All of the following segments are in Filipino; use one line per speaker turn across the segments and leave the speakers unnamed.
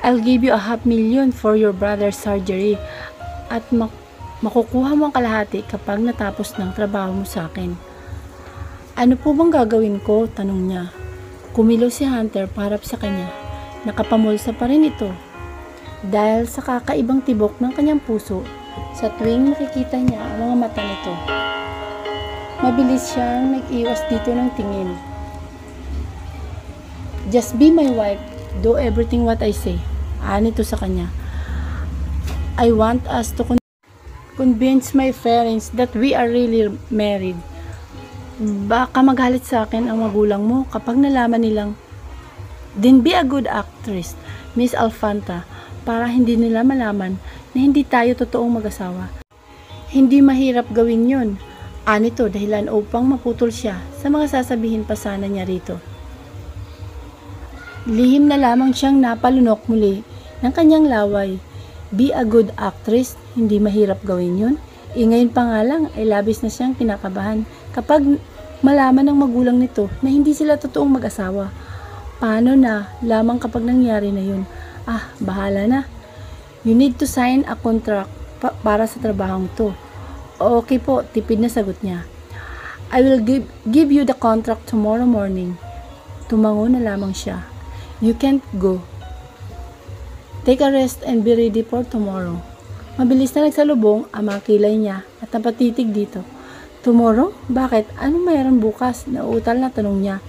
I'll give you 500,000 for your brother's surgery at makukuha mo ang kalahati kapag natapos ng trabaho mo sa akin. Ano po bang gagawin ko? Tanong niya. Kumilos si Hunter para sa kanya. Nakapamulsa pa rin ito dahil sa kakaibang tibok ng kanyang puso sa tuwing nakikita niya ang mga mata nito. Mabilis siyang nag-iwas dito ng tingin. Just be my wife. Do everything what I say. Nito sa kanya. I want us to convince my parents that we are really married. Baka magalit sa akin ang magulang mo kapag nalaman nilang. Then be a good actress, Miss Alfanta, para hindi nila malaman na hindi tayo totoong mag-asawa. Hindi mahirap gawin yun. Nito dahilan upang maputol siya sa mga sasabihin pa sana niya rito. Lihim na lamang siyang napalunok muli ng kanyang laway. Be a good actress, hindi mahirap gawin yun. Ngayon pa nga lang ay labis na siyang kinakabahan kapag malaman ng magulang nito na hindi sila totoong mag-asawa. Paano na lamang kapag nangyari na yun? Bahala na. You need to sign a contract para sa trabahong to. Okay po, tipid na sagot niya. I will give you the contract tomorrow morning. Tumango na lamang siya. You can't go. Take a rest and be ready for tomorrow. Mabilis na nagsalubong ang mga kilay niya at napatitig dito. Tomorrow? Bakit? Anong mayroon bukas? Nauutal na tanong niya.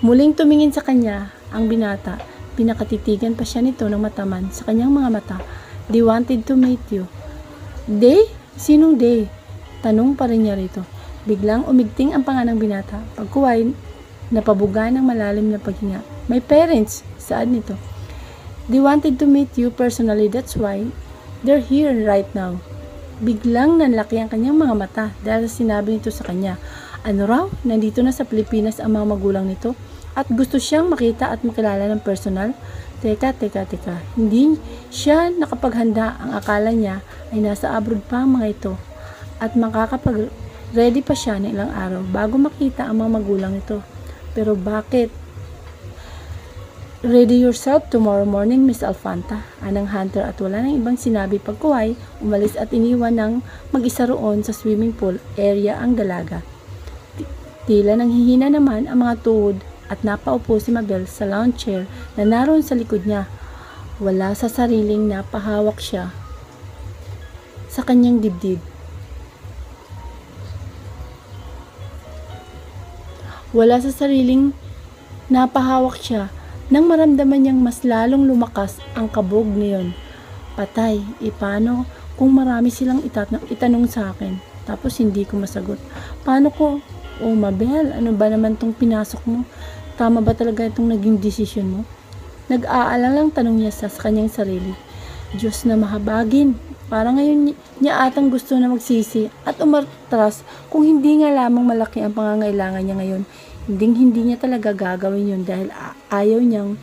Muling tumingin sa kanya ang binata. Pinakatitigan pa siya nito ng mataman sa kanyang mga mata. They wanted to meet you. Day? Sinong day? Tanong pa rin niya rito. Biglang umigting ang panga ng binata. Pagkuway, napabuga ng malalim na paghinga. My parents, saan nito? They wanted to meet you personally, that's why they're here right now. Biglang nanlaki ang kanyang mga mata dahil sinabi nito sa kanya. Ano raw? Nandito na sa Pilipinas ang mga magulang nito at gusto siyang makita at makilala ng personal? Teka. Hindi siya nakapaghanda. Ang akala niya ay nasa abroad pa ang mga ito at makakapag-ready pa siya ng ilang araw bago makita ang mga magulang nito. Pero bakit? Ready yourself tomorrow morning, Miss Alfanta. Anang Hunter at wala nang ibang sinabi pagkuhay, umalis at iniwan ng mag-isa roon sa swimming pool area ang dalaga. Tila nang hihina naman ang mga tuhod at napaupo si Mabel sa lounge chair na naroon sa likod niya. Wala sa sariling napahawak siya sa kanyang dibdib. Wala sa sariling napahawak siya nang maramdaman niyang mas lalong lumakas ang kabog niyon. Patay, paano kung marami silang itanong sa akin tapos hindi ko masagot? Paano ko? Oh Mabel, ano ba naman tong pinasok mo? Tama ba talaga itong naging desisyon mo? Nag-aalalang tanong niya sa kanyang sarili. Diyos na mahabagin. Para ngayon niya atang gusto na magsisi at umatras kung hindi nga lamang malaki ang pangangailangan niya ngayon. Hindi niya talaga gagawin yun dahil ayaw niyang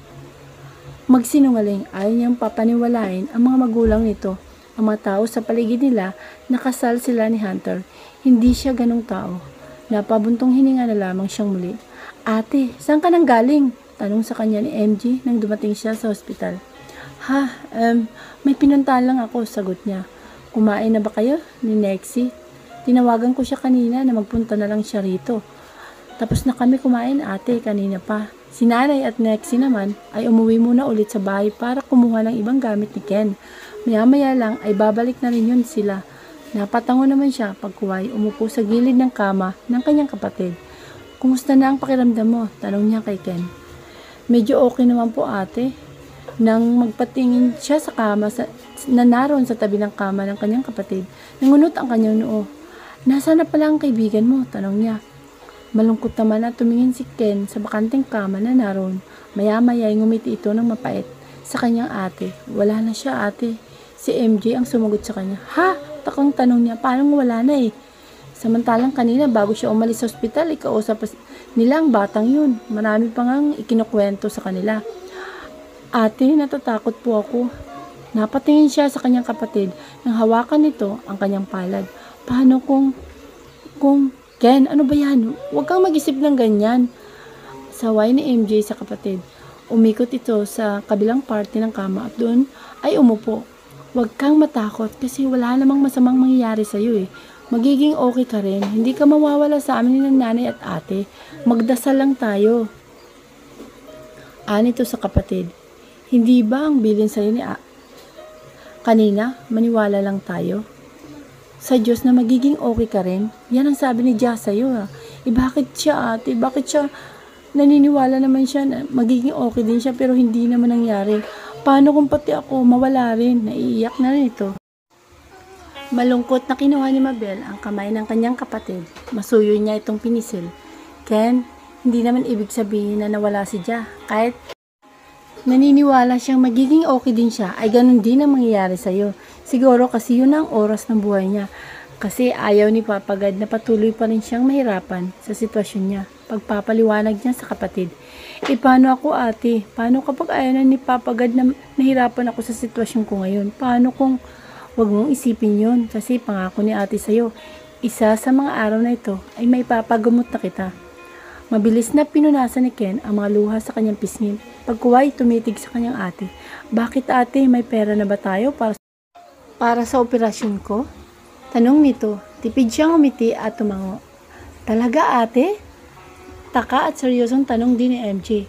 magsinungaling, ayaw niyang papaniwalain ang mga magulang nito. Ang mga tao sa paligid nila, nakasal sila ni Hunter. Hindi siya ganong tao. Napabuntong hininga na lamang siyang muli. Ate, saan ka nang galing? Tanong sa kanya ni MG nang dumating siya sa ospital. May pinuntahan lang ako, sagot niya. Kumain na ba kayo ni Nexie? Tinawagan ko siya kanina na magpunta na lang siya rito. Tapos na kami kumain ate, kanina pa. Si Nanay at Nexie naman ay umuwi muna ulit sa bahay para kumuha ng ibang gamit ni Ken. Maya-maya lang ay babalik na rin yun sila. Napatango naman siya pagkuway umupo sa gilid ng kama ng kanyang kapatid. Kumusta na ang pakiramdam mo? Tanong niya kay Ken. Medyo okay naman po ate. Nang magpatingin siya sa kama na naroon sa tabi ng kama ng kanyang kapatid, nangunot ang kanyang noo. Nasaan na pala ang kaibigan mo? Tanong niya. Malungkot naman at tumingin si Ken sa bakanteng kama na naroon. Maya-maya ay ngumiti ito ng mapait sa kanyang ate. Wala na siya ate. Si MJ ang sumagot sa kanya. Ha? Takang tanong niya, paano wala na eh? Samantalang kanina bago siya umalis sa ospital, ikausap nila ang batang yun. Marami pa ngang ikinukwento sa kanila. Ate, natatakot po ako. Napatingin siya sa kanyang kapatid nang hawakan nito ang kanyang palad. Paano kung Ken, ano ba yan? Huwag kang mag-isip ng ganyan. Saway ni MJ sa kapatid. Umikot ito sa kabilang parte ng kama at doon ay umupo. Huwag kang matakot kasi wala namang masamang mangyayari sa'yo eh. Magiging okay ka rin. Hindi ka mawawala sa amin ng nanay at ate. Magdasal lang tayo. Nito sa kapatid. Hindi ba ang bilin sa'yo ni kanina, maniwala lang tayo? Sa Diyos na magiging okay ka rin? Yan ang sabi ni Jah sa'yo ha. Bakit siya ate? Bakit siya naniniwala naman siya na magiging okay din siya pero hindi naman nangyari? Paano kung pati ako mawala rin? Naiiyak na rin ito. Malungkot na kinuha ni Mabel ang kamay ng kanyang kapatid. Masuyo niya itong pinisil. Ken, hindi naman ibig sabihin na nawala si Jah. Kahit naniniwala siyang magiging okay din siya, ay ganun din ang mangyayari sa'yo. Siguro kasi yun ang oras ng buhay niya. Kasi ayaw ni Papa God na patuloy pa rin siyang mahirapan sa sitwasyon niya. Pagpapaliwanag niya sa kapatid. Paano ako ate? Paano kapag ayaw na ni Papa God na nahirapan ako sa sitwasyon ko ngayon? Paano kung wag mong isipin yun? Kasi pangako ni ate sa'yo, isa sa mga araw na ito ay may papagamot na kita. Mabilis na pinunasan ni Ken ang mga luha sa kanyang pisngin. Pagkuway, tumitig sa kanyang ate. Bakit ate, may pera na ba tayo para sa operasyon ko? Tanong nito. Tipid siyang umiti at tumango. Talaga ate? Taka at seryosong tanong din ni MJ.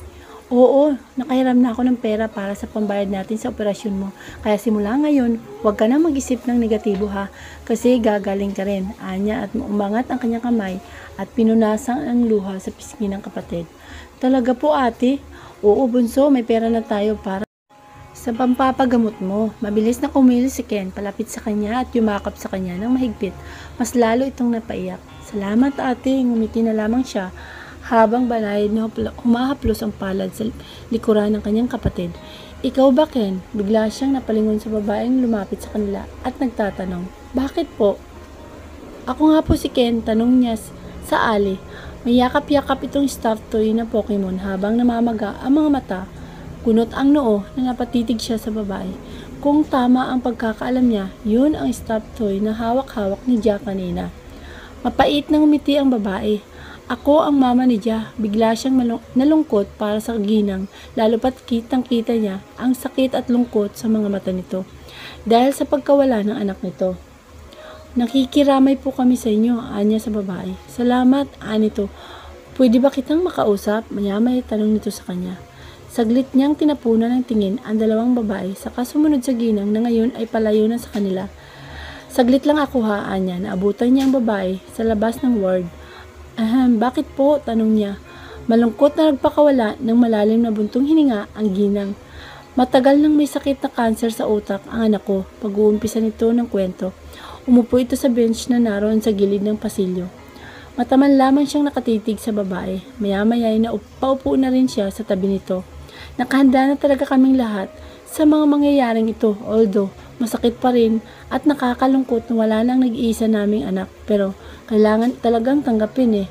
Oo, nakahiram na ako ng pera para sa pambayad natin sa operasyon mo. Kaya simula ngayon, huwag ka na mag-isip ng negatibo ha. Kasi gagaling ka rin. Anya at umangat ang kanyang kamay at pinunasan ang luha sa pisngi ng kapatid. Talaga po ate? Oo bunso, may pera na tayo para sa pampapagamot mo. Mabilis na kumilos si Ken palapit sa kanya at yumakap sa kanya ng mahigpit. Mas lalo itong napaiyak. Salamat ate, ngumiti na lamang siya. Habang banayad na humahaplos ang palad sa likuran ng kanyang kapatid. Ikaw ba Ken? Bigla siyang napalingon sa babaeng lumapit sa kanila at nagtatanong. Bakit po? Ako nga po si Ken, tanong niya sa Ali. May yakap-yakap itong stuffed toy na Pokemon habang namamaga ang mga mata. Kunot ang noo na napatitig siya sa babae. Kung tama ang pagkakaalam niya, yun ang stuffed toy na hawak-hawak ni Jah kanina. Mapait na ngumiti ang babae. Ako ang mama ni Jah. Bigla siyang nalungkot para sa ginang, lalo pat kitang-kita niya ang sakit at lungkot sa mga mata nito dahil sa pagkawala ng anak nito. Nakikiramay po kami sa inyo, anya sa babae. Salamat, anito. Pwede ba kitang makausap? Maya-maya tanong nito sa kanya. Saglit niyang tinapunan ng tingin ang dalawang babae saka sumunod sa ginang na ngayon ay palayo na sa kanila. Saglit lang ako ha, anya. Naabutan niya ang babae sa labas ng ward. Bakit po? Tanong niya. Malungkot na nagpakawala ng malalim na buntong hininga ang ginang. Matagal nang may sakit na kanser sa utak ang anak ko. Pag-uumpisa nito ng kwento. Umupo ito sa bench na naroon sa gilid ng pasilyo. Mataman lamang siyang nakatitig sa babae. Maya-maya ay paupo na rin siya sa tabi nito. Nakahanda na talaga kaming lahat sa mga mangyayaring ito. Although masakit pa rin at nakakalungkot na wala nang nag-iisa naming anak. Pero kailangan talagang tanggapin eh.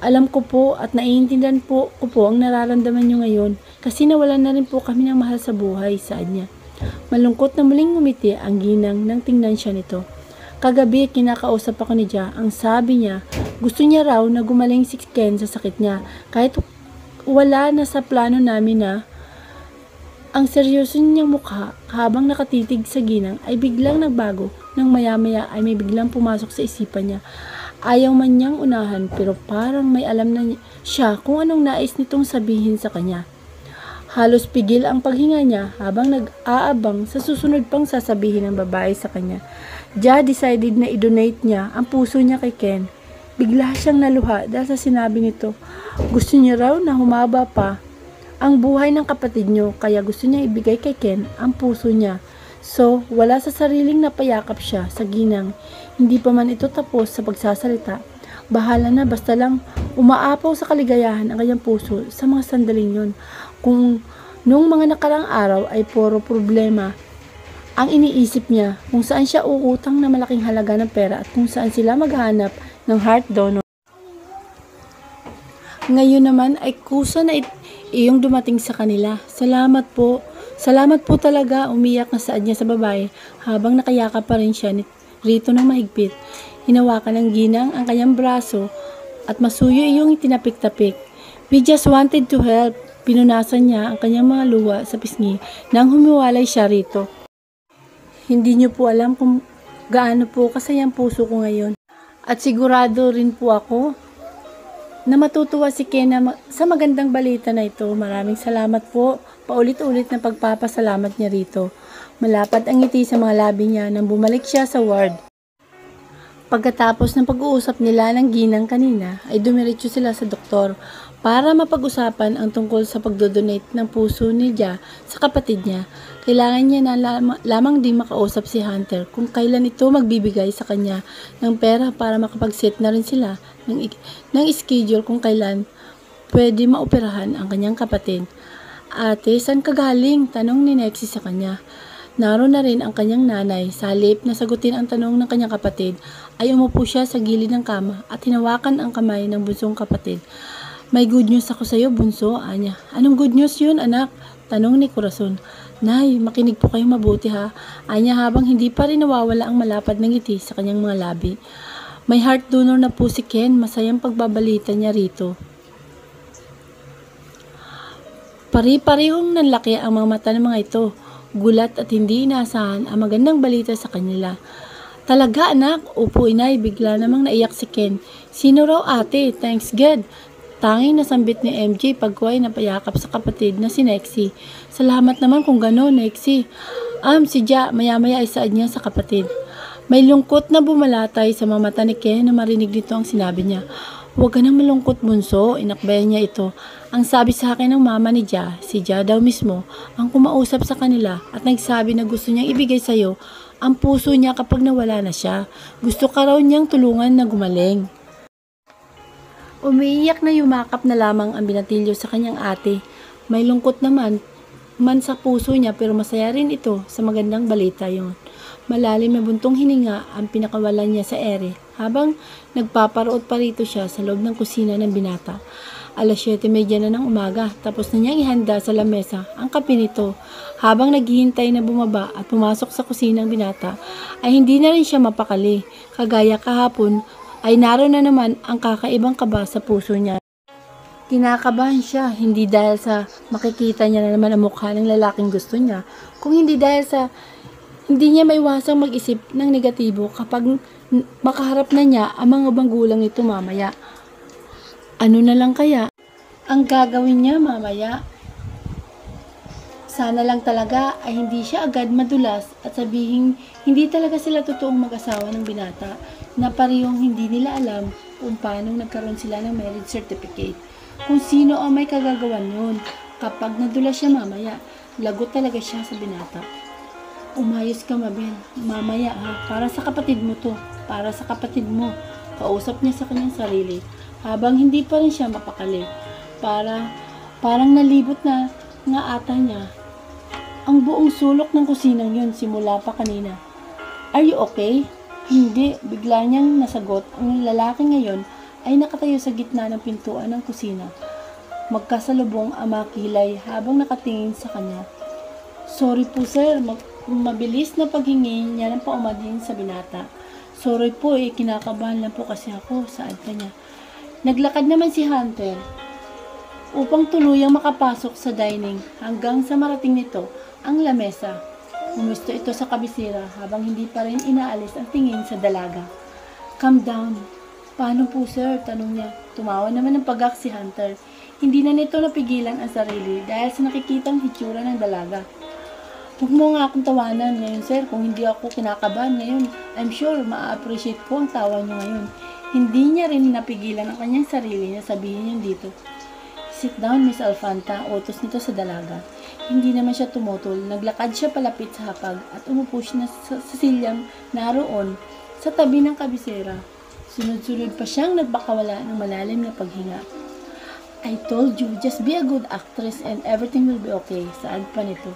Alam ko po at naiintindihan ko po ang nararamdaman nyo ngayon kasi nawalan na rin po kami ng mahal sa buhay, saad niya. Malungkot na muling ngumiti ang ginang nang tingnan siya nito. Kagabi kinakausap ako ni Jah. Ang sabi niya, gusto niya raw na gumaling si Ken sa sakit niya kahit wala na sa plano namin na. Ang seryoso niyang mukha habang nakatitig sa ginang ay biglang nagbago nang maya-maya ay may biglang pumasok sa isipan niya. Ayaw man niyang unahan pero parang may alam na siya kung anong nais nitong sabihin sa kanya. Halos pigil ang paghinga niya habang nag-aabang sa susunod pang sasabihin ng babae sa kanya. Jah decided na i-donate niya ang puso niya kay Ken. Bigla siyang naluha dahil sa sinabi nito. Gusto niya raw na humaba pa ang buhay ng kapatid niyo kaya gusto niya ibigay kay Ken ang puso niya. So, wala sa sariling napayakap siya sa ginang. Hindi pa man ito tapos sa pagsasalita. Bahala na basta lang umaapaw sa kaligayahan ang kanyang puso sa mga sandaling yun. Kung nung mga nakarang araw ay puro problema ang iniisip niya kung saan siya uutang na malaking halaga ng pera at kung saan sila maghanap ng heart donor. Ngayon naman ay kusa na iyong dumating sa kanila. Salamat po. Salamat po talaga, umiyak na saad niya sa babae habang nakayakap pa rin siya rito ng mahigpit. Hinawakan ng ginang ang kanyang braso at masuyo iyong itinapik-tapik. We just wanted to help. Pinunasan niya ang kanyang mga luha sa pisngi nang humiwalay siya rito. Hindi niyo po alam kung gaano po kasayang puso ko ngayon. At sigurado rin po ako na matutuwa si Ken sa magandang balita na ito. Maraming salamat po. Paulit-ulit na pagpapasalamat niya rito. Malapad ang ngiti sa mga labi niya nang bumalik siya sa ward. Pagkatapos ng pag-uusap nila ng ginang kanina, ay dumiretso sila sa doktor para mapag-usapan ang tungkol sa pagdodonate ng puso ni Ja sa kapatid niya. Kailangan niya na lamang ding makausap si Hunter kung kailan ito magbibigay sa kanya ng pera para makapag-set na rin sila ng schedule kung kailan pwede maoperahan ang kanyang kapatid. Ate, saan ka galing? Tanong ni Nexie sa kanya. Naroon na rin ang kanyang nanay. Sa halip na sagutin ang tanong ng kanyang kapatid, ay umupo siya sa gilid ng kama at hinawakan ang kamay ng bunsong kapatid. May good news ako sa iyo, bunso, Anya. Anong good news yun, anak? Tanong ni Corazon. Nay, makinig po kayong mabuti ha. Anya habang hindi pa rin nawawala ang malapad ng ngiti sa kanyang mga labi. May heart donor na po si Ken. Masayang pagbabalita niya rito. Pari-parihong nanlaki ang mga mata ng mga ito. Gulat at hindi inaasahan ang magandang balita sa kanila. Talaga anak? Opo inay, bigla namang naiyak si Ken. Sino raw ate? Thanks God. Tanging nasambit ni MJ pagkuhay na payakap sa kapatid na si Nexie. Salamat naman kung gano'n, Nexie. Si Ja, maya-maya ay saad niya sa kapatid. May lungkot na bumalatay sa mga mata ni Ken na marinig nito ang sinabi niya. Huwag ka nang malungkot, bunso, inakbayan niya ito. Ang sabi sa akin ng mama ni Ja, si Ja daw mismo, ang kumausap sa kanila at nagsabi na gusto niyang ibigay sa iyo ang puso niya kapag nawala na siya. Gusto ka raw niyang tulungan na gumaling. Umiiyak na yumakap na lamang ang binatilyo sa kanyang ate. May lungkot naman sa puso niya pero masaya rin ito sa magandang balita yon. Malalim na buntong hininga ang pinakawalan niya sa ere habang nagpaparoot pa rito siya sa loob ng kusina ng binata. Alas 7:30 na ng umaga, tapos na niyang ihanda sa lamesa ang kape nito. Habang naghihintay na bumaba at pumasok sa kusina ng binata, ay hindi na rin siya mapakali. Kagaya kahapon, ay naroon na naman ang kakaibang kaba sa puso niya. Kinakabahan siya, hindi dahil sa makikita niya na naman ang mukha ng lalaking gusto niya, kung hindi dahil sa hindi niya maiwasang mag-isip ng negatibo kapag makaharap na niya ang mga magulang nito mamaya. Ano na lang kaya ang gagawin niya mamaya? Sana lang talaga ay hindi siya agad madulas at sabihin hindi talaga sila totoong mag-asawa ng binata na parehong hindi nila alam kung paano nagkaroon sila ng marriage certificate. Kung sino ang may kagagawan yun. Kapag nadulas siya mamaya, lagot talaga siya sa binata. Umayos ka, Mabel. Mamaya ha, para sa kapatid mo to. Para sa kapatid mo. Kausap niya sa kanyang sarili. Habang hindi pa rin siya mapakali. Parang nalibot na nga ata niya ang buong sulok ng kusinang yun simula pa kanina. Are you okay? Hindi. Bigla niyang nasagot. Ang lalaki ngayon ay nakatayo sa gitna ng pintuan ng kusina. Magkasalubong ang mga kilay habang nakatingin sa kanya. Sorry po sir, mabilis na paghingi niya ng paumadin sa binata. Sorry po kinakabahan lang po kasi ako, saad pa niya. Naglakad naman si Hunter upang tuluyang makapasok sa dining hanggang sa marating nito ang lamesa. Humusto ito sa kabisera habang hindi pa rin inaalis ang tingin sa dalaga. Calm down. Paano po sir? Tanong niya. Tumawa naman ng pagak si Hunter. Hindi na nito napigilan ang sarili dahil sa nakikitang hitsura ng dalaga. Huwag mo nga akong tawanan ngayon sir. Kung hindi ako kinakabahan ngayon, I'm sure ma-appreciate ko ang tawa niyo ngayon. Hindi niya rin napigilan ang kanyang sarili na sabihin niya dito. Sit down, Miss Alfanta, utos nito sa dalaga. Hindi naman siya tumutol. Naglakad siya palapit sa hapag at umupo siya sa silyang naroon sa tabi ng kabisera. Sunod-sunod pa siyang nagbakawala ng malalim na paghinga. I told you, just be a good actress and everything will be okay. Saan pa nito?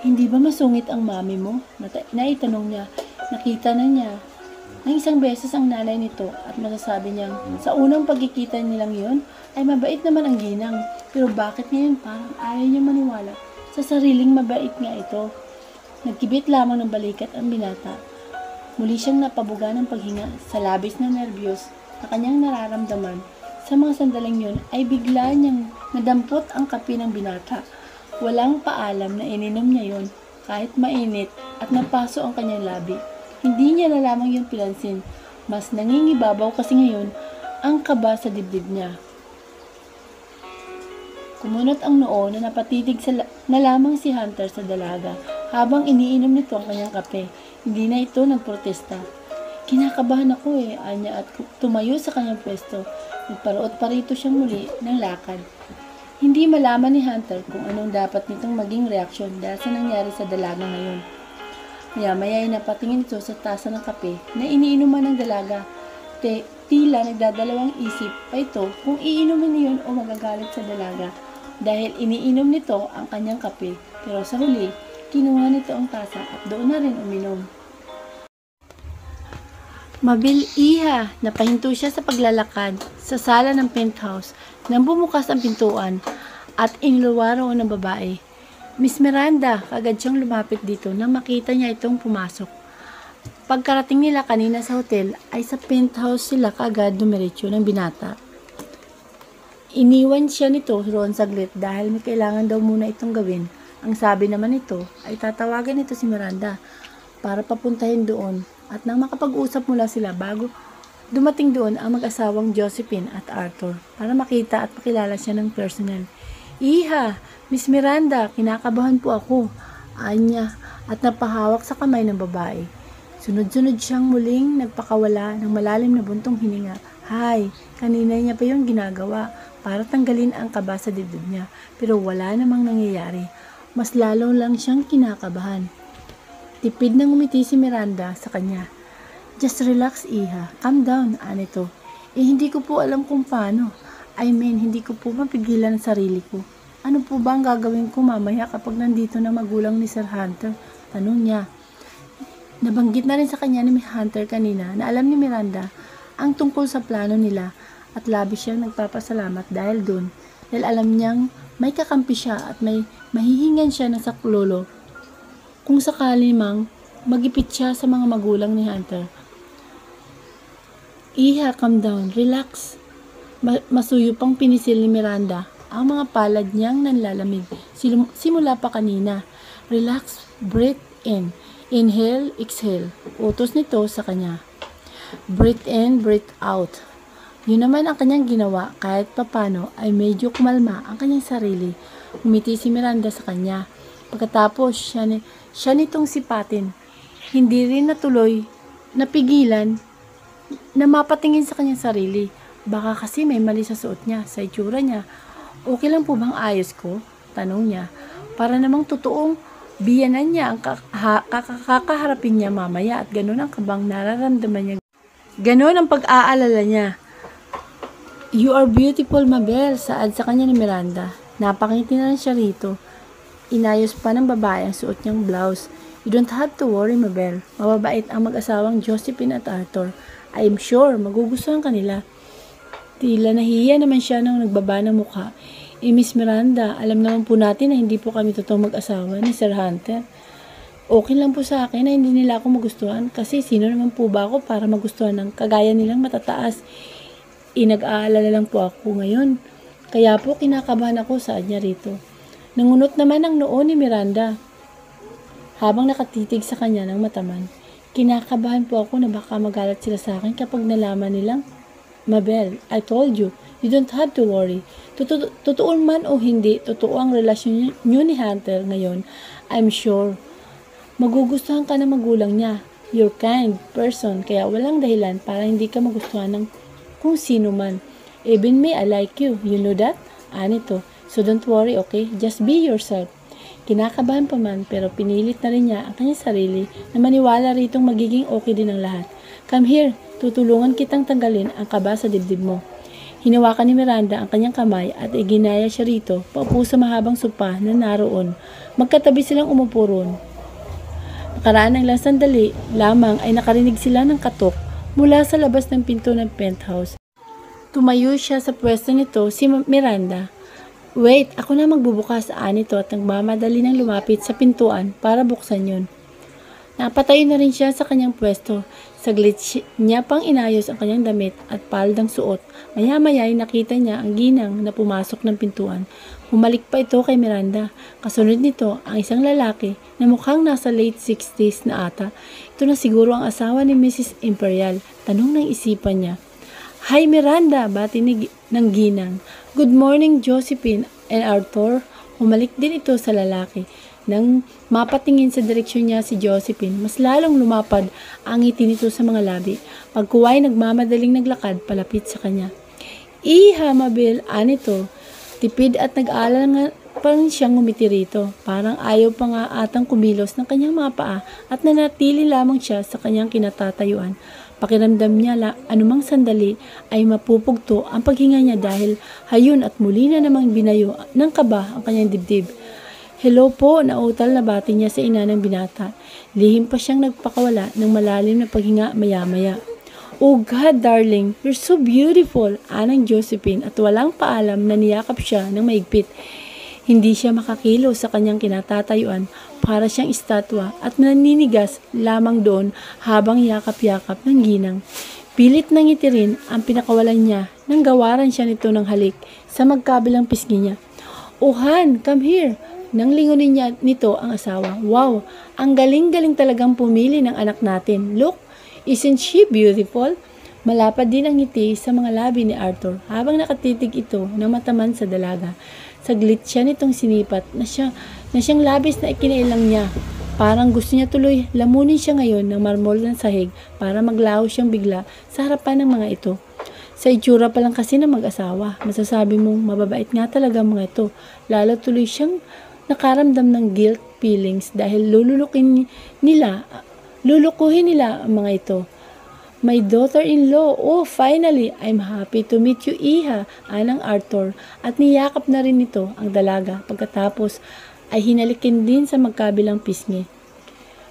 Hindi ba masungit ang mami mo? Naitanong niya. Nakita na niya ng isang beses ang nanay nito at masasabi niyang sa unang pagkikita nilang yun ay mabait naman ang ginang. Pero bakit ngayon parang ayaw niya maniwala sa sariling mabait nga ito? Nagkibit lamang ng balikat ang binata. Muli siyang napabuga ng paghinga sa labis na nerbiyos na kanyang nararamdaman. Sa mga sandaling yun ay bigla niyang nadampot ang kape ng binata. Walang paalam na ininom niya yun kahit mainit at napaso ang kanyang labi. Hindi niya na lamang yun pinansin. Mas nangingibabaw kasi ngayon ang kaba sa dibdib niya. Kumunot ang noo na napatitig na lamang si Hunter sa dalaga habang iniinom nito ang kanyang kape. Hindi na ito nagprotesta. Kinakabahan ako anya at tumayo sa kanyang pwesto. Nagparoot pa rito siyang muli ng lakad. Hindi malaman ni Hunter kung anong dapat nitong maging reaksyon dahil sa nangyari sa dalaga ngayon. Maya-maya ay napatingin ito sa tasa ng kape na iniinuman ng dalaga. Tila nagdadalawang isip pa ito kung iinumin niyon o magagalit sa dalaga dahil iniinom nito ang kanyang kape. Pero sa huli, kinuha nito ang tasa at doon na rin uminom. Iha, napahinto siya sa paglalakad sa sala ng penthouse nang bumukas ang pintuan at iniluwaro ng babae. Miss Miranda, kagad siyang lumapit dito nang makita niya itong pumasok. Pagkarating nila kanina sa hotel ay sa penthouse sila kagad dumiretso ng binata. Iniwan siya nito roon saglit dahil may kailangan daw muna itong gawin. Ang sabi naman nito ay tatawagan nito si Miranda para papuntahin doon at nang makapag-usap mula sila bago dumating doon ang mag-asawang Josephine at Arthur para makita at makilala siya ng personal. Iha, Miss Miranda, kinakabahan po ako, anya at napahawak sa kamay ng babae. Sunod-sunod siyang muling nagpakawala ng malalim na buntong hininga. Hay, kanina niya pa yung ginagawa para tanggalin ang kaba sa dibdib niya pero wala namang nangyayari. Mas lalo lang siyang kinakabahan. Tipid na ngumiti si Miranda sa kanya. Just relax, Iha. Calm down, anito. Hindi ko po alam kung paano. Hindi ko po mapigilan ang sarili ko. Ano po ba ang gagawin ko mamaya kapag nandito na magulang ni Sir Hunter? Tanong niya. Nabanggit na rin sa kanya ni Hunter kanina na alam ni Miranda ang tungkol sa plano nila at labis siyang nagpapasalamat dahil doon. Dahil alam niyang may kakampi siya at may mahihingan siya ng saklolo kung sakali mang magipit siya sa mga magulang ni Hunter. Iha, calm down, relax. Masuyo pang pinisil ni Miranda ang mga palad niyang nanlalamig. Simula pa kanina. Relax, breathe in. Inhale, exhale. Utos nito sa kanya. Breathe in, breathe out. Yun naman ang kanyang ginawa kahit papano ay medyo kumalma ang kanyang sarili. Umiti si Miranda sa kanya. Pagkatapos siya nitong sipatin. Hindi rin natuloy napigilan na mapatingin sa kanyang sarili. Baka kasi may mali sa suot niya, sa itsura niya. Okay lang po bang ayos ko? Tanong niya. Para namang totoong biyanan niya ang kakaharapin niya mamaya at ganun ang kabang nararamdaman niya. Ganun ang pag-aalala niya. You are beautiful, Mabel, saad sa kanya ni Miranda. Napakingiti na rin siya rito. Inayos pa ng babae ang suot niyang blouse. You don't have to worry, Mabel. Mababait ang mag-asawang Josephine at Arthur. I am sure magugustuhan kanila. Tila nahiya naman siya nang nagbaba ng mukha. Miss Miranda, alam naman po natin na hindi po kami totoong mag-asawa ni Sir Hunter. Okay lang po sa akin na hindi nila ako magustuhan kasi sino naman po ba ako para magustuhan ng kagaya nilang matataas. Nag-aalala lang po ako ngayon. Kaya po kinakabahan ako sa niya rito. Nangunot naman ang noo ni Miranda habang nakatitig sa kanya ng mataman. Kinakabahan po ako na baka magalat sila sa akin kapag nalaman nilang, Mabel, I told you, you don't have to worry. Totoo man o hindi, totoo ang relasyon niyo ni Hunter ngayon. I'm sure magugustuhan ka ng magulang niya. You're kind person, kaya walang dahilan para hindi ka magustuhan ng kung sino man. Even me, I like you. You know that? Anito. So don't worry, okay? Just be yourself. Kinakabahan pa man pero pinilit na rin niya ang kanyang sarili na maniwala ritong magiging okay din ang lahat. Come here, tutulungan kitang tanggalin ang kaba sa dibdib mo. Hinawakan ni Miranda ang kanyang kamay at iginaya siya rito paupo sa mahabang sopa na naroon. Magkatabi silang umupo roon. Nakaraan ng ilang sandali lamang ay nakarinig sila ng katok mula sa labas ng pinto ng penthouse. Tumayo siya sa pwesto nito si Miranda. Wait, ako na magbubukas nito at nagmamadali ng lumapit sa pintuan para buksan yun. Napatayo na rin siya sa kanyang pwesto. Saglit niya pang inayos ang kanyang damit at paldang suot. Maya-maya ay nakita niya ang ginang na pumasok ng pintuan. Humalik pa ito kay Miranda. Kasunod nito ang isang lalaki na mukhang nasa late 60s na ata. Ito na siguro ang asawa ni Mrs. Imperial. Tanong ng isipan niya. Hi Miranda, bati ng ginang. Good morning Josephine and Arthur. Humalik din ito sa lalaki. Nang mapatingin sa direksyon niya si Josephine, mas lalong lumapad ang ngiti nito sa mga labi. Pagkuway nagmamadaling naglakad palapit sa kanya. Iha, Mabel, anito. Tipid at nag-aalala pa rin siyang ngumiti rito. Parang ayaw pa nga atang kumilos ng kanyang mga paa at nanatili lamang siya sa kanyang kinatatayuan. Pakiramdam niya anumang sandali ay mapupugto ang paghinga niya dahil hayon at muli na namang binayo ng kaba ang kanyang dibdib. Hello po, nautal na bati niya sa ina ng binata. Lihim pa siyang nagpakawala ng malalim na paghinga maya-maya. Oh God, darling, you're so beautiful, anang Josephine at walang paalam na niyakap siya ng maigpit. Hindi siya makakilo sa kanyang kinatatayuan para siyang estatwa at naninigas lamang doon habang yakap-yakap ng ginang. Pilit nang ngiti rin ang pinakawalan niya nang gawaran siya nito ng halik sa magkabilang pisngi niya. Oh Han, come here! Nang lingunin niya nito ang asawa. Wow, ang galing-galing talagang pumili ng anak natin. Look, isn't she beautiful? Malapad din ang ngiti sa mga labi ni Arthur habang nakatitig ito ng mataman sa dalaga. Saglit siya nitong sinipat na siyang labis na ikinailang niya. Parang gusto niya tuloy lamunin siya ngayon ng marmol ng sahig para maglaho siyang bigla sa harapan ng mga ito. Sa itsura pa lang kasi ng mag-asawa, masasabi mong mababait nga talaga mga ito. Lalo tuloy siyang nakaramdam ng guilt feelings dahil lulukuhin nila ang mga ito. My daughter-in-law, oh finally, I'm happy to meet you Iha, anang Arthur, at niyakap na rin nito ang dalaga pagkatapos ay hinalikin din sa magkabilang pisngi.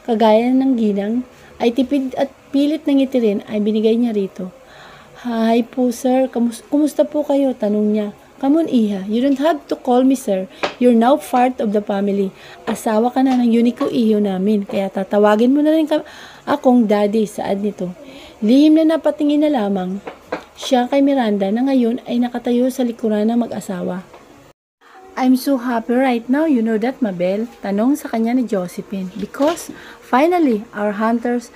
Kagaya ng ginang, ay tipid at pilit ng ngiti rin ay binigay niya rito. Hi po sir, kumusta po kayo? Tanong niya. Come on Iha, you don't have to call me sir. You're now part of the family. Asawa ka na ng unico iho namin, kaya tatawagin mo na rin akong daddy, saad nito. Lihim na napatingin na lamang siya kay Miranda na ngayon ay nakatayo sa likuran ng mag-asawa. I'm so happy right now, you know that Mabel? Tanong sa kanya ni Josephine. Because finally, our hunters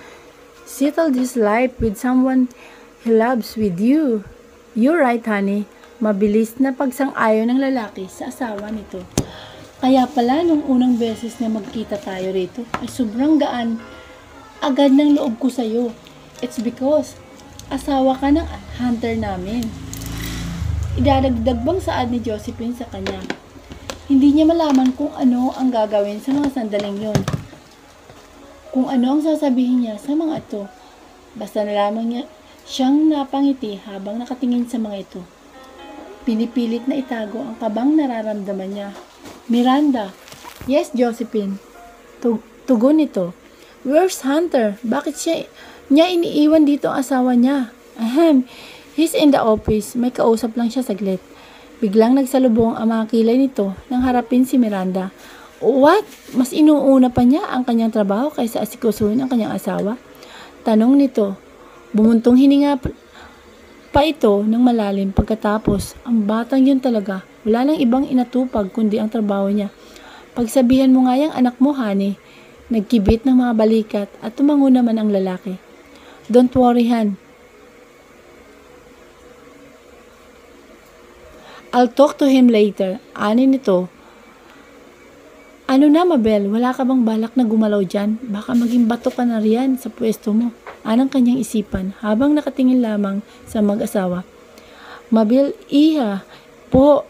settled his life with someone he loves with you. You're right honey. Mabilis na pagsang-ayon ng lalaki sa asawa nito. Kaya pala nung unang beses na magkita tayo rito ay sobrang gaan agad ng loob ko sa'yo. It's because asawa ka ng hunter namin. Idadagdag bang saad ni Josephine sa kanya. Hindi niya malaman kung ano ang gagawin sa mga sandaling yon. Kung ano ang sasabihin niya sa mga ito. Basta na lamang niya siyang napangiti habang nakatingin sa mga ito. Pinipilit na itago ang kabang nararamdaman niya. Miranda. Yes, Josephine. Tugon ito. Where's Hunter? Bakit niya iniiwan dito ang asawa niya? Ahem. He's in the office. May kausap lang siya saglit. Biglang nagsalubong ang mga kilay nito nang harapin si Miranda. What? Mas inuuna pa niya ang kanyang trabaho kaysa asikusuhin ang kanyang asawa? Tanong nito. Bumuntong hininga pa ito ng malalim pagkatapos ang batang yun talaga wala nang ibang inatupag kundi ang trabaho niya. Pagsabihan mo nga yung anak mo, honey. Nagkibit ng mga balikat at tumango naman ang lalaki. Don't worry, Han. I'll talk to him later. Ani nito. Ano na, Mabel? Wala ka bang balak na gumalaw dyan? Baka maging bato ka na riyan sa pwesto mo. Anang kanyang isipan habang nakatingin lamang sa mag-asawa. Mabel, Iha, po,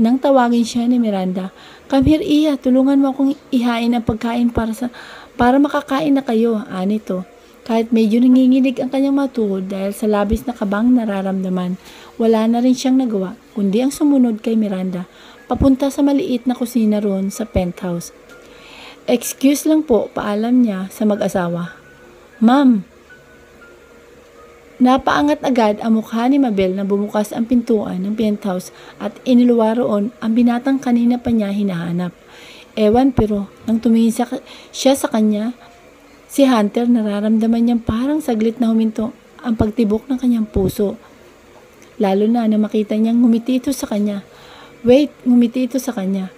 nang tawagin siya ni Miranda. Come here, Iha, tulungan mo akong ihain ang pagkain para makakain na kayo. Anito. Kahit medyo nanginginig ang kanyang matuhod dahil sa labis na kabang nararamdaman, wala na rin siyang nagawa, kundi ang sumunod kay Miranda, papunta sa maliit na kusina roon sa penthouse. Excuse lang po, paalam niya sa mag-asawa. Ma'am, napaangat agad ang mukha ni Mabel na bumukas ang pintuan ng penthouse at iniluwa roon ang binatang kanina pa niya hinahanap. Ewan pero nang tumingin siya sa kanya, Si Hunter nararamdaman niyang parang saglit na huminto ang pagtibok ng kanyang puso. Lalo na makita niyang ngumiti ito sa kanya. Wait, ngumiti ito sa kanya.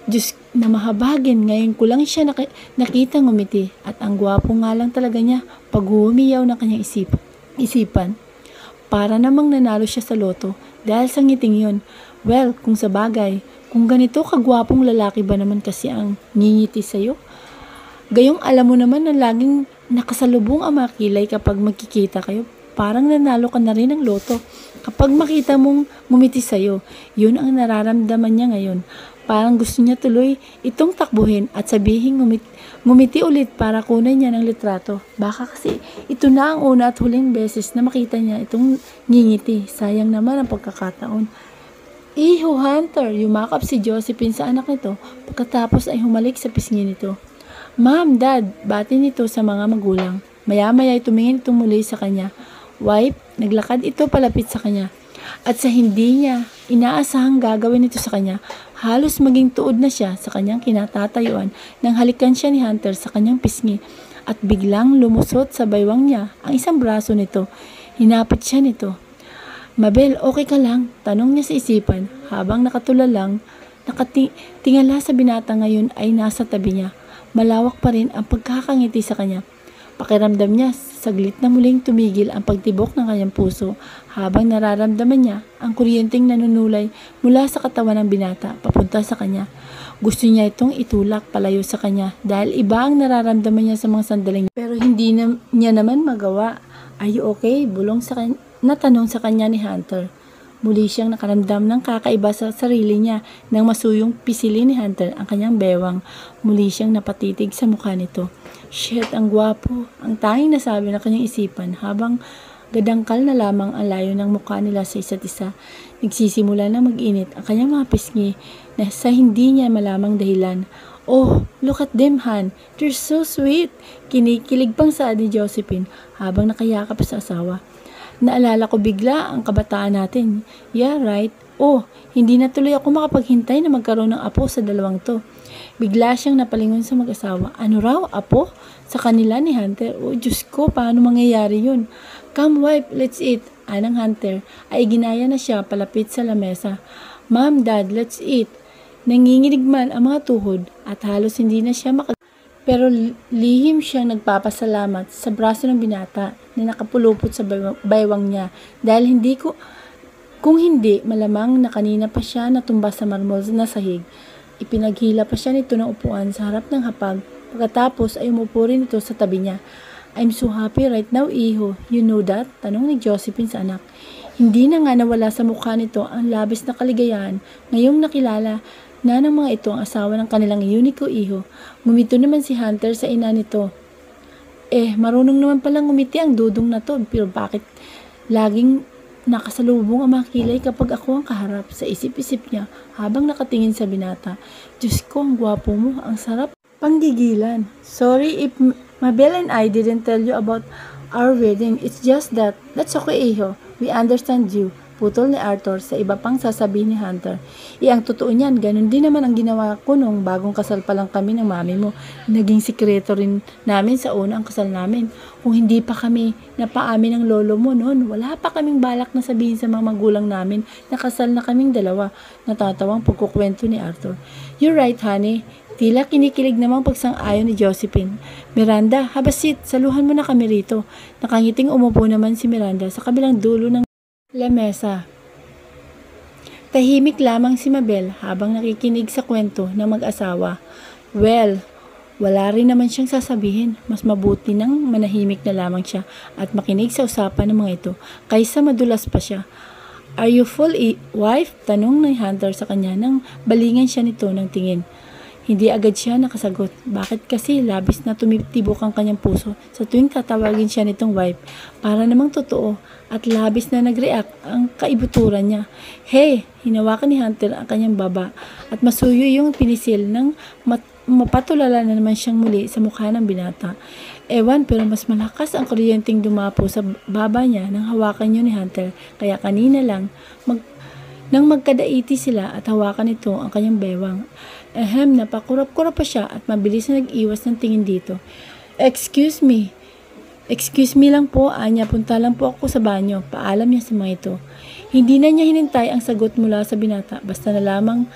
Diyos na mahabagin, ngayon ko lang siya nakita ngumiti at ang gwapo nga lang talaga niya pag humiyaw ng kanyang isipan. Para namang nanalo siya sa loto dahil sa ngiting yun. Well, kung sa bagay, kung ganito kagwapong lalaki ba naman kasi ang ngingiti sa'yo? Gayong alam mo naman na laging nakasalubong ang mga kilay kapag magkikita kayo. Parang nanalo ka na rin ng loto. Kapag makita mong ngumiti sa'yo, yun ang nararamdaman niya ngayon. Parang gusto niya tuloy itong takbuhin at sabihin ngumiti ulit para kunan niya ng litrato. Baka kasi ito na ang una at huling beses na makita niya itong ngingiti. Sayang naman ang pagkakataon. Iho, Hunter, yumakap si Josephine sa anak nito pagkatapos ay humalik sa pisngi nito. Ma'am, Dad, bati nito sa mga magulang. Maya-maya ay tumingin itong muli sa kanya. Wipe, naglakad ito palapit sa kanya. At sa hindi niya inaasahang gagawin ito sa kanya, halos maging tuod na siya sa kanyang kinatatayuan nang halikan siya ni Hunter sa kanyang pisngi at biglang lumusot sa baywang niya ang isang braso nito. Hinapit siya nito. Mabel, okay ka lang? Tanong niya sa isipan habang nakatulalang, nakatingala sa binata ngayon ay nasa tabi niya. Malawak pa rin ang pagkakangiti sa kanya. Pakiramdam niya, saglit na muling tumigil ang pagtibok ng kanyang puso habang nararamdaman niya ang kuryenteng nanunulay mula sa katawan ng binata papunta sa kanya. Gusto niya itong itulak palayo sa kanya dahil iba ang nararamdaman niya sa mga sandaling pero hindi niya naman magawa. Are you okay? Bulong sa kanya, natanong sa kanya ni Hunter. Muli siyang nakaramdam ng kakaiba sa sarili niya nang masuyong pisilin ni Hunter ang kanyang bewang. Muli siyang napatitig sa mukha nito. Shit, ang gwapo. Ang tanging nasabi ng kanyang isipan habang gadangkal na lamang ang layo ng mukha nila sa isa't isa. Nagsisimula na mag-init ang kanyang mga pisngi na sa hindi niya malamang dahilan. Oh, look at them, Han. They're so sweet. Kinikilig pang saad ni Josephine habang nakayakap sa asawa. Naalala ko bigla ang kabataan natin. Yeah, right. Oh, hindi na tuloy ako makapaghintay na magkaroon ng apo sa dalawang to. Bigla siyang napalingon sa mag-asawa. Ano raw, apo? Sa kanila ni Hunter. Oh, Diyos ko, paano mangyayari yun? Come, wife, let's eat. Anang Hunter ay ginaya na siya palapit sa lamesa. Ma'am, Dad, let's eat. Nanginginig man ang mga tuhod at halos hindi na siya pero lihim siyang nagpapasalamat sa braso ng binata na nakapulupot sa baywang niya dahil kung hindi, malamang na kanina pa siya natumba sa marmol na sahig. Ipinaghila pa siya nito ng upuan sa harap ng hapag. Pagkatapos ay umupo rin ito sa tabi niya. I'm so happy right now, Iho. You know that? Tanong ni Josephine sa anak. Hindi na nga nawala sa mukha nito ang labis na kaligayahan ngayong nakilala na ng mga ito ang asawa ng kanilang unique iho. Ngumito naman si Hunter sa ina nito. Marunong naman palang ngumiti ang dudong na to, pero bakit laging nakasalubong ang mga kilay kapag ako ang kaharap? Sa isip-isip niya habang nakatingin sa binata. Diyos ko, ang gwapo mo, ang sarap panggigilan. Sorry if Mabel and I didn't tell you about our wedding. It's just that, that's okay, iho. We understand you. Putol ni Arthur sa iba pang sasabihin ni Hunter. Ang totoo niyan, ganun din naman ang ginawa ko nung bagong kasal pa lang kami ng mami mo. Naging sikreto rin namin sa una ang kasal namin. Kung hindi pa kami napaamin ng lolo mo noon, wala pa kaming balak na sabihin sa mga magulang namin na kasal na kaming dalawa. Natatawang pagkukwento ni Arthur. You're right, honey. Tila kinikilig namang pagsang-ayon ni Josephine. Miranda, habasit, saluhan mo na kami rito. Nakangiting umupo naman si Miranda sa kabilang dulo ng lamesa. Tahimik lamang si Mabel habang nakikinig sa kwento ng mag-asawa. Well, wala rin naman siyang sasabihin. Mas mabuti nang manahimik na lamang siya at makinig sa usapan ng mga ito kaysa madulas pa siya. Are you full, wife? Tanong ng Hunter sa kanya nang balingan siya nito ng tingin. Hindi agad siya nakasagot. Bakit kasi labis na tumitibok ang kanyang puso sa tuwing tatawagin siya nitong wife. Para namang totoo at labis na nag-react ang kaibuturan niya. Hey! Hinawakan ni Hunter ang kanyang baba at masuyo yung pinisil nang mapatulala na naman siyang muli sa mukha ng binata. Ewan, pero mas malakas ang kuryenteng dumapo sa baba niya nang hawakan niyo ni Hunter. Kaya kanina lang, nang magkadaiti sila at hawakan nito ang kanyang bewang. Napakurap-kurap pa siya at mabilis na nag-iwas ng tingin dito. Excuse me. Excuse me lang po, Anya, punta lang po ako sa banyo. Paalam niya sa mga ito. Hindi na niya hinintay ang sagot mula sa binata, basta na lamang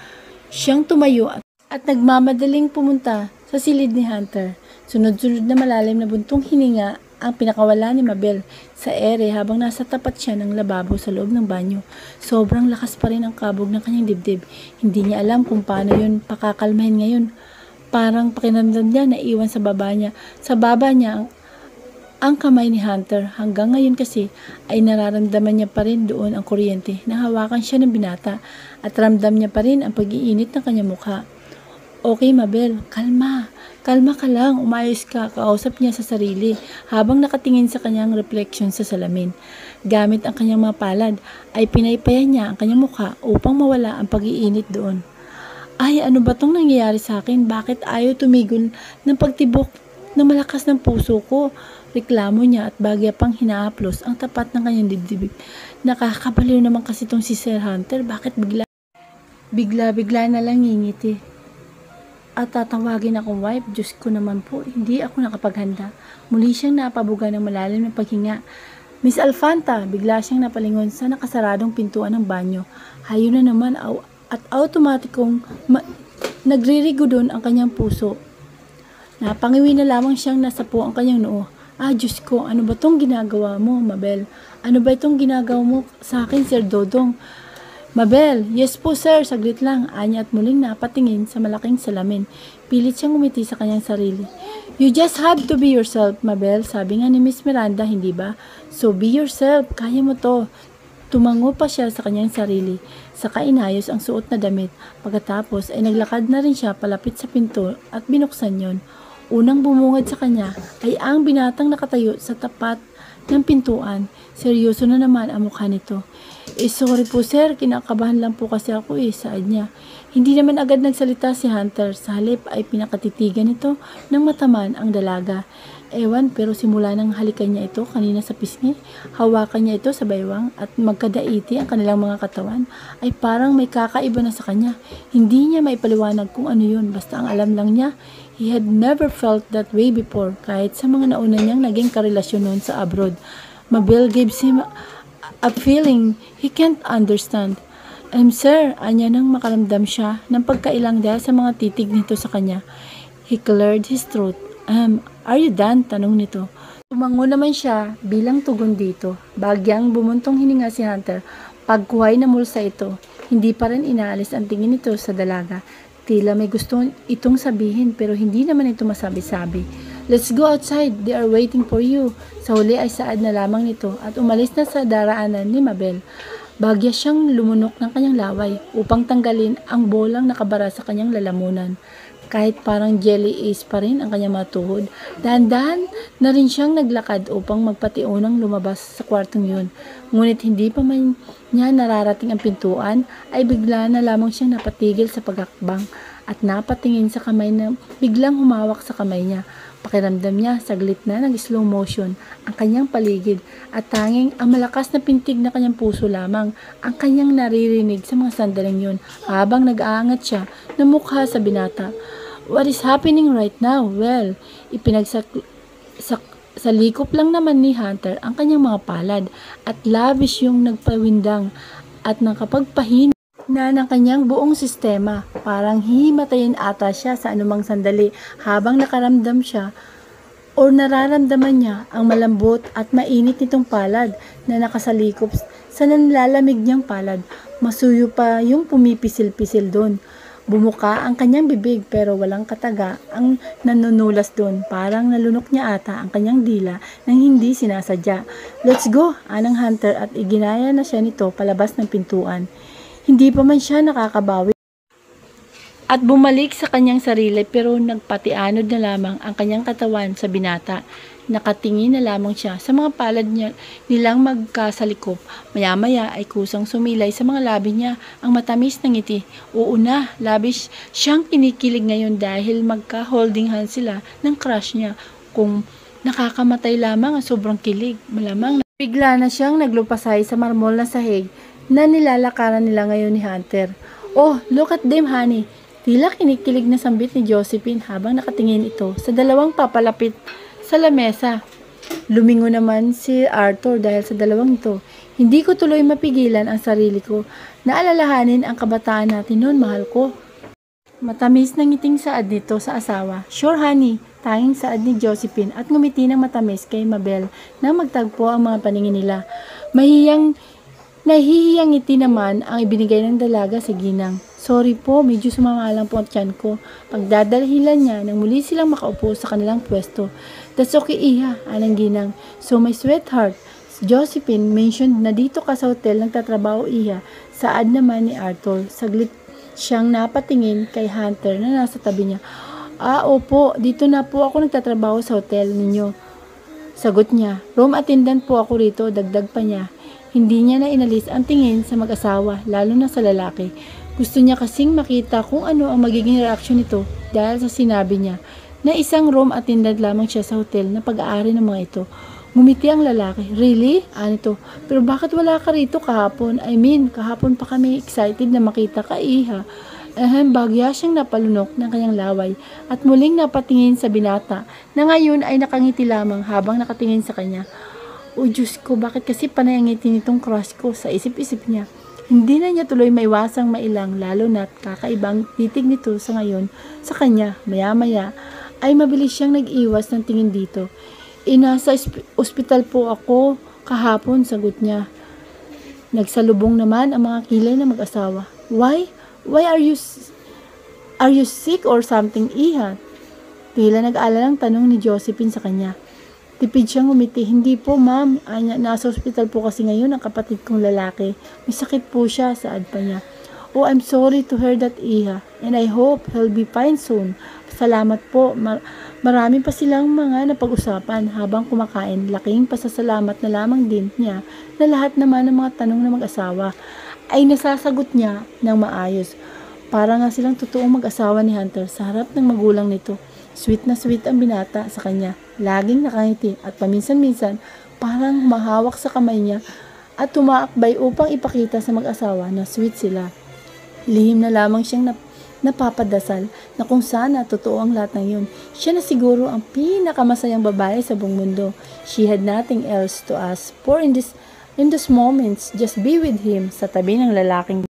siyang tumayo at nagmamadaling pumunta sa silid ni Hunter. Sunod-sunod na malalim na buntong hininga ang pinakawala ni Mabel sa ere habang nasa tapat siya ng lababo sa loob ng banyo. Sobrang lakas pa rin ang kabog ng kanyang dibdib. Hindi niya alam kung paano yun pakakalmahin ngayon. Parang pakinamdam niya na iwan sa baba niya. Sa baba niya ang kamay ni Hunter. Hanggang ngayon kasi ay nararamdaman niya pa rin doon ang kuryente. Nahawakan siya ng binata at ramdam niya pa rin ang pag-iinit ng kanyang mukha. Okay, Mabel, kalma. Kalma ka lang, umayos ka, kausap niya sa sarili habang nakatingin sa kanyang reflection sa salamin. Gamit ang kanyang mga palad ay pinaypayan niya ang kanyang mukha upang mawala ang pag-iinit doon. Ay, ano ba tong nangyayari sa akin? Bakit ayaw tumigol ng pagtibok ng malakas ng puso ko? Reklamo niya at bagya pang hinahaplos ang tapat ng kanyang dibdib. Nakakabaliw naman kasi tong si Sir Hunter. Bakit bigla na lang ngingiti? At tatawagin akong wife, Diyos ko naman po, hindi ako nakapaghanda. Muli siyang napabuga ng malalim na paghinga. Miss Alfanta, bigla siyang napalingon sa nakasaradong pintuan ng banyo. Hayo na naman at automatikong nagririgo doon ang kanyang puso. Napangiwi na lamang siyang nasapo ang kanyang noo. Ah, Diyos ko, ano ba tong ginagawa mo, Mabel? Ano ba itong ginagawa mo sa akin, Sir Dodong? Mabel, yes po sir, saglit lang. Anya at muling napatingin sa malaking salamin. Pilit siyang umiti sa kanyang sarili. You just have to be yourself, Mabel. Sabi nga ni Miss Miranda, hindi ba? So be yourself, kaya mo to. Tumango pa siya sa kanyang sarili. Saka inayos ang suot na damit. Pagkatapos ay naglakad na rin siya palapit sa pinto at binuksan yon. Unang bumungad sa kanya ay ang binatang nakatayo sa tapat ng pintuan. Seryoso na naman ang mukha nito. Sorry po sir, kinakabahan lang po kasi ako saad niya. Hindi naman agad nagsalita si Hunter. Sa halip ay pinakatitigan nito ng mataman ang dalaga. Ewan, pero simula nang halikan niya ito kanina sa pisngi, hawakan niya ito sa baywang at magkadaiti ang kanilang mga katawan, ay parang may kakaiba na sa kanya. Hindi niya maipaliwanag kung ano yun, basta ang alam lang niya, he had never felt that way before, kahit sa mga nauna niyang naging karelasyon noon sa abroad. Mabel gives him a feeling he can't understand. Sir, anya nang makaramdam siya ng pagkailang dahil sa mga titig nito sa kanya. He cleared his throat. Are you done? Tanong nito. Tumango naman siya bilang tugon dito. Bagyang bumuntong hininga si Hunter. Pagkuhay na mulsa ito, hindi pa rin inaalis ang tingin nito sa dalaga. Tila may gusto itong sabihin pero hindi naman ito masabi-sabi. Let's go outside, they are waiting for you. Sa huli ay saad na lamang nito at umalis na sa daraanan ni Mabel. Bagya siyang lumunok ng kanyang laway upang tanggalin ang bolang nakabara sa kanyang lalamunan. Kahit parang jelly ace pa rin ang kanyang mga tuhod, dahan-dahan na rin siyang naglakad upang magpatiunang lumabas sa kwartong yun. Ngunit hindi pa man niya nararating ang pintuan, ay bigla na lamang siyang napatigil sa pagakbang at napatingin sa kamay na biglang humawak sa kamay niya. Pakiramdam niya, saglit na nag-slow motion ang kanyang paligid at tanging ang malakas na pintig na kanyang puso lamang ang kanyang naririnig sa mga sandaling yun habang nag-aangat siya ng mukha sa binata. What is happening right now? Well, salikop lang naman ni Hunter ang kanyang mga palad at lavish yung nagpawindang at nakapagpahin na ng kanyang buong sistema. Parang hihimatayin ata siya sa anumang sandali habang nakaramdam siya o nararamdaman niya ang malambot at mainit nitong palad na nakasalikop sa nanlalamig niyang palad. Masuyo pa yung pumipisil-pisil doon. Bumuka ang kanyang bibig pero walang kataga ang nanunulas doon. Parang nalunok niya ata ang kanyang dila nang hindi sinasadya. Let's go, anang Hunter at iginaya na siya nito palabas ng pintuan. Hindi pa man siya nakakabawi at bumalik sa kanyang sarili pero nagpatianod na lamang ang kanyang katawan sa binata. Nakatingin na lamang siya sa mga palad nilang magkasalikop. Maya-maya ay kusang sumilay sa mga labi niya ang matamis na ngiti. Oo na, labis siyang kinikilig ngayon dahil magka-holding hands sila ng crush niya. Kung nakakamatay lamang ang sobrang kilig, malamang bigla na siyang naglupasay sa marmol na sahig na nilalakaran nila ngayon ni Hunter. Oh, look at them, honey. Tila kinikilig na sambit ni Josephine habang nakatingin ito sa dalawang papalapit sa lamesa. Lumingo naman si Arthur dahil sa dalawang ito. Hindi ko tuloy mapigilan ang sarili ko na alalahanin ang kabataan natin noon, mahal ko. Matamis na ngiting saad nito sa asawa. Sure honey, tanging saad ni Josephine at ngumiti ng matamis kay Mabel nang magtagpo ang mga paningin nila. Nahihiyang ngiti naman ang ibinigay ng dalaga sa ginang. Sorry po, medyo sumama lang po ang tiyan ko. Pagdadalhilan niya nang muli silang makaupo sa kanilang pwesto. That's okay, iha, anang ginang. So my sweetheart, Josephine mentioned na dito ka sa hotel nagtatrabaho, iha. Saad naman ni Arthur. Saglit siyang napatingin kay Hunter na nasa tabi niya. Opo, dito na po ako nagtatrabaho sa hotel ninyo. Sagot niya. Room attendant po ako rito, dagdag pa niya. Hindi niya na inalis ang tingin sa mag-asawa, lalo na sa lalaki. Gusto niya kasing makita kung ano ang magiging reaksyon nito dahil sa sinabi niya na isang room attendant lamang siya sa hotel na pag-aari ng mga ito. Ngumiti ang lalaki. Really? Anito? Pero bakit wala ka rito kahapon? I mean, kahapon pa kami excited na makita ka, iha. Bagya siyang napalunok ng kanyang laway at muling napatingin sa binata na ngayon ay nakangiti lamang habang nakatingin sa kanya. O Diyos ko, bakit kasi panay ang ngiti nitong crush ko sa isip-isip niya? Hindi na niya tuloy maiwasang mailang lalo na't kakaibang titig nito sa ngayon sa kanya. Maya-maya ay mabilis siyang nag-iwas ng tingin dito. Nasa ospital po ako kahapon, sagot niya. Nagsalubong naman ang mga kilay na mag-asawa. Why? Why are you sick or something, iha? Tila nag-alalang tanong ni Josephine sa kanya. Tipid siyang umiti. Hindi po, ma'am. Nasa ospital po kasi ngayon ang kapatid kong lalaki. May sakit po siya, saad pa niya. Oh, I'm sorry to hear that, iha. And I hope he'll be fine soon. Salamat po. Marami pa silang mga napag-usapan habang kumakain. Laking pasasalamat na lamang din niya na lahat naman ng mga tanong ng mag-asawa ay nasasagot niya ng maayos. Para nga silang totoong mag-asawa ni Hunter sa harap ng magulang nito. Sweet na sweet ang binata sa kanya. Laging nakangiti at paminsan-minsan parang mahawak sa kamay niya at tumaakbay upang ipakita sa mag-asawa na sweet sila. Lihim na lamang siyang napapadasal na kung sana totoo ang lahat ng yun. Siya na siguro ang pinakamasayang babae sa buong mundo. She had nothing else to ask for in these moments. Just be with him sa tabi ng lalaking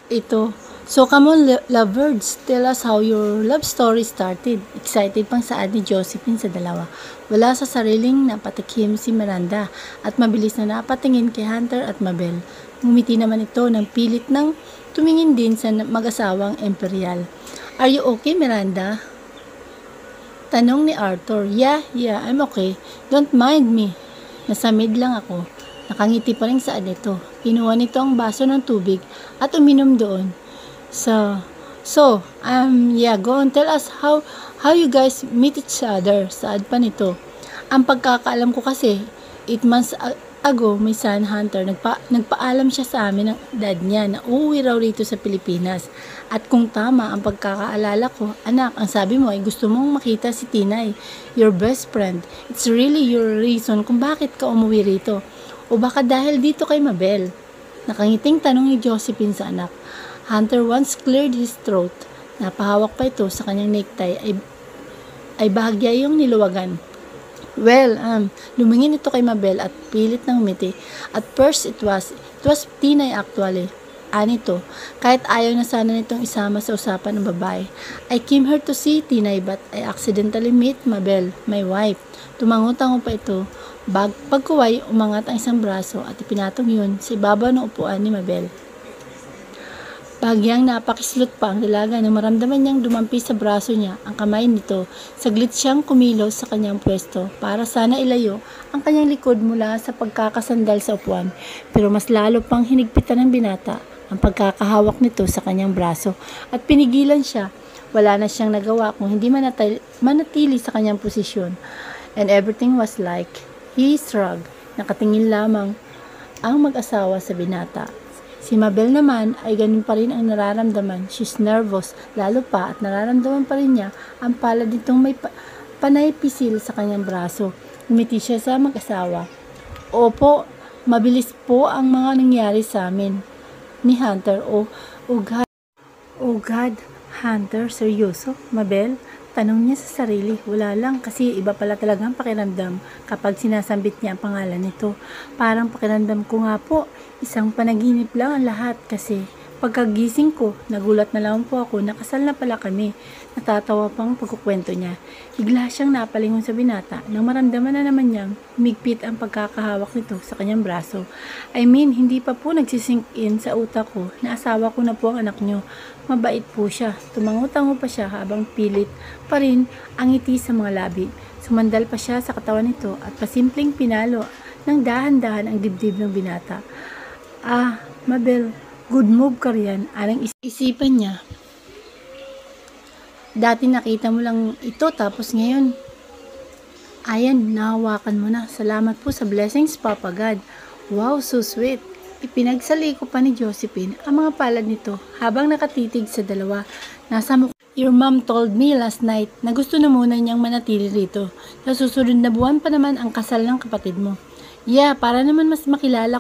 ito. So come on lovebirds, tell us how your love story started. Excited pang saad ni Josephine sa dalawa. Wala sa sariling napatikim si Miranda at mabilis na napatingin kay Hunter at Mabel. Ngumiti naman ito ng pilit ng tumingin din sa mag-asawang Imperial. Are you okay, Miranda? Tanong ni Arthur. Yeah, I'm okay. Don't mind me. Nasamid lang ako. Nakangiti pa rin saad nito. Kinuha nito ang baso ng tubig at uminom doon. So, go on, tell us how you guys meet each other. Saad pa nito. Ang pagkakaalam ko kasi, 8 months ago, may son Hunter, nagpaalam siya sa amin ng dad niya na uuwi raw rito sa Pilipinas. At kung tama ang pagkakaalala ko, anak, ang sabi mo ay gusto mong makita si Tinay, your best friend. It's really your reason kung bakit ka umuwi rito. O baka dahil dito kay Mabel? Nakangiting tanong ni Josephine sa anak. Hunter once cleared his throat. Napahawak pa ito sa kanyang necktie ay bahagya yung niluwagan. Well, lumingin ito kay Mabel at pilit ng umiti. At first, it was Tinay actually. Anito, kahit ayaw na sana nitong isama sa usapan ng babae. I came here to see Tinay but I accidentally meet Mabel, my wife. Tumango-tango pa ito. Pagkuway, umangat ang isang braso at ipinatong yun sa ibabaw ng upuan ni Mabel. Bagyang napakislot pa ang dalaga nang maramdaman niyang dumampi sa braso niya ang kamay nito. Saglit siyang kumilos sa kanyang pwesto para sana ilayo ang kanyang likod mula sa pagkakasandal sa upuan. Pero mas lalo pang hinigpitan ng binata ang pagkakahawak nito sa kanyang braso at pinigilan siya. Wala na siyang nagawa kung hindi manatili sa kanyang posisyon. And everything was like he shrugged. Nakatingin lamang ang mag-asawa sa binata. Si Mabel naman ay ganun pa rin ang nararamdaman. She's nervous, lalo pa at nararamdaman pa rin niya ang palad nitong may panay pisil sa kanyang braso. Umiti siya sa mag-asawa. Opo, mabilis po ang mga nangyari sa amin. Ni Hunter, oh God, Hunter, seryoso? Mabel, Tanong niya sa sarili, wala lang kasi iba pala talagang pakiramdam kapag sinasambit niya ang pangalan nito. Parang pakiramdam ko nga po, isang panaginip lang ang lahat kasi pagkagising ko, nagulat na lang po ako, nakasal na pala kami. Natatawa pang pagkukwento niya. Bigla siyang napalingon sa binata nang maramdaman na naman niyang migpit ang pagkakahawak nito sa kanyang braso. I mean, hindi pa po nagsisink in sa utak ko na asawa ko na po ang anak niyo. Mabait po siya. Tumango-tango pa siya habang pilit pa rin ang ngiti sa mga labi. Sumandal pa siya sa katawan nito at pasimpleng pinalo ng dahan-dahan ang dibdib ng binata. Ah, Mabel, good move ka riyan, alang isipan niya. Dati nakita mo lang ito tapos ngayon. Ayan, nahawakan mo na. Salamat po sa blessings, Papa God. Wow, so sweet. Ipinagsali ko pa ni Josephine ang mga palad nito habang nakatitig sa dalawa. Nasa mukha. Your mom told me last night na gusto na muna niyang manatili rito. Sa susunod na buwan pa naman ang kasal ng kapatid mo. Yeah, para naman mas makilala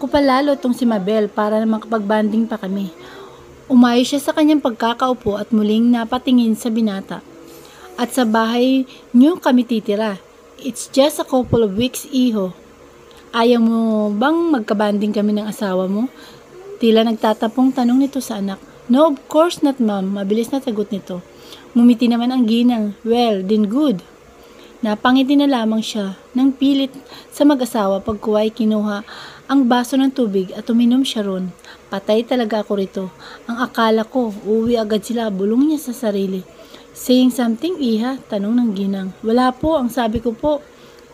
ko pa lalo itong si Mabel para naman makapag-banding pa kami. Umayo siya sa kanyang pagkakaupo at muling napatingin sa binata. At sa bahay niyo kami titira. It's just a couple of weeks, iho. Ayaw mo bang magkabanding kami ng asawa mo? Tila nagtatapong tanong nito sa anak. No, of course not, ma'am. Mabilis na sagot nito. Ngumiti naman ang ginang. Well, then good. Napangiti na lamang siya nang pilit sa mag-asawa pagkuwa'y kinuha ang baso ng tubig at uminom siya ron. Patay talaga ako rito. Ang akala ko, uwi agad sila, bulong niya sa sarili. Saying something, iha? Tanong ng ginang. Wala po, ang sabi ko po.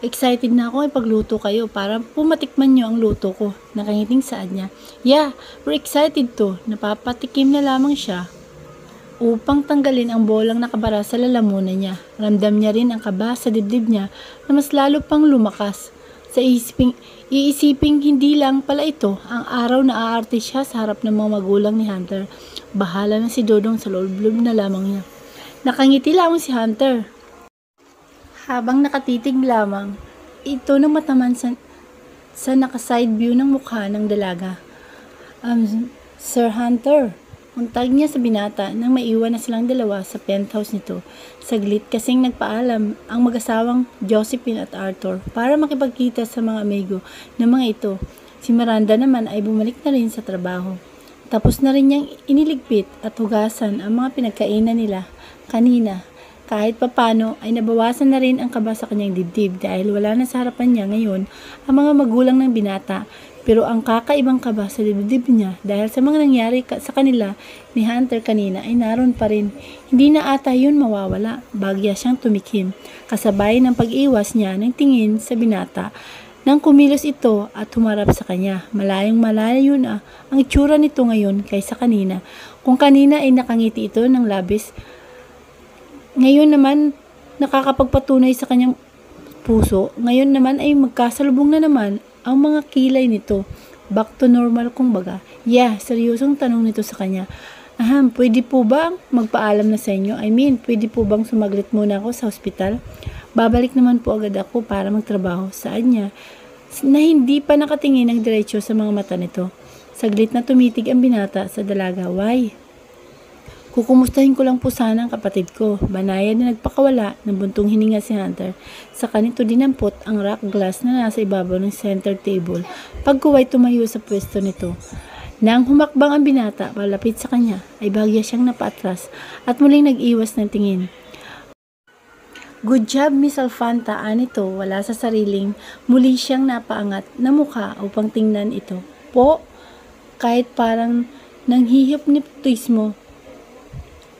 Excited na ako ipagluto kayo para pumatikman nyo ang luto ko. Nakangiting saad niya. Yeah, we're excited to. Napapatikim na lamang siya upang tanggalin ang bolang nakabara sa lalamunan niya. Ramdam niya rin ang kaba sa dibdib niya na mas lalo pang lumakas. Sa iisiping hindi lang pala ito ang araw na aarte siya sa harap ng mga magulang ni Hunter. Bahala na si Dodong sa loob-loob na lamang niya. Nakangiti lamang si Hunter. Habang nakatitig lamang, ito nang mataman sa naka-side view ng mukha ng dalaga. Sir Hunter, untag niya sa binata nang maiwan na silang dalawa sa penthouse nito. Saglit kasing nagpaalam ang mag-asawang Josephine at Arthur para makipagkita sa mga amigo ng mga ito. Si Miranda naman ay bumalik na rin sa trabaho. Tapos na rin niyang iniligpit at hugasan ang mga pinagkainan nila kanina. Kahit papano ay nabawasan na rin ang kaba sa kanyang dibdib dahil wala na sa harapan niya ngayon ang mga magulang ng binata. Pero ang kakaibang kaba sa dibdib niya dahil sa mga nangyari sa kanila ni Hunter kanina ay naroon pa rin. Hindi na ata yun mawawala. Bagya siyang tumikim. Kasabay ng pag-iwas niya ng tingin sa binata nang kumilos ito at humarap sa kanya. Malayong malayo na ang itsura nito ngayon kaysa kanina. Kung kanina ay nakangiti ito ng labis, ngayon naman nakakapagpatunay sa kanyang puso. Ngayon naman ay magkasalubong na naman ang mga kilay nito. Back to normal kung baga. Yeah, seryosong tanong nito sa kanya. Pwede po ba magpaalam na sa inyo? I mean, pwede po bang sumaglit muna ako sa ospital? Babalik naman po agad ako para magtrabaho. Saan niya? Na hindi pa nakatingin ng diretsyo sa mga mata nito. Saglit na tumitig ang binata sa dalaga. Why? Kukumustahin ko lang po sana ang kapatid ko. Banayad na nagpakawala ng buntong hininga si Hunter. Sa kanito dinampot ang rock glass na nasa ibabaw ng center table. Pagkuway tumayo sa pwesto nito. Nang humakbang ang binata palapit sa kanya, ay bahagya siyang napaatras at muling nag-iwas ng tingin. Good job, Miss Alfanta. Anito, wala sa sariling. Muli siyang napaangat na mukha upang tingnan ito. Po, kahit parang nanghihipnotismo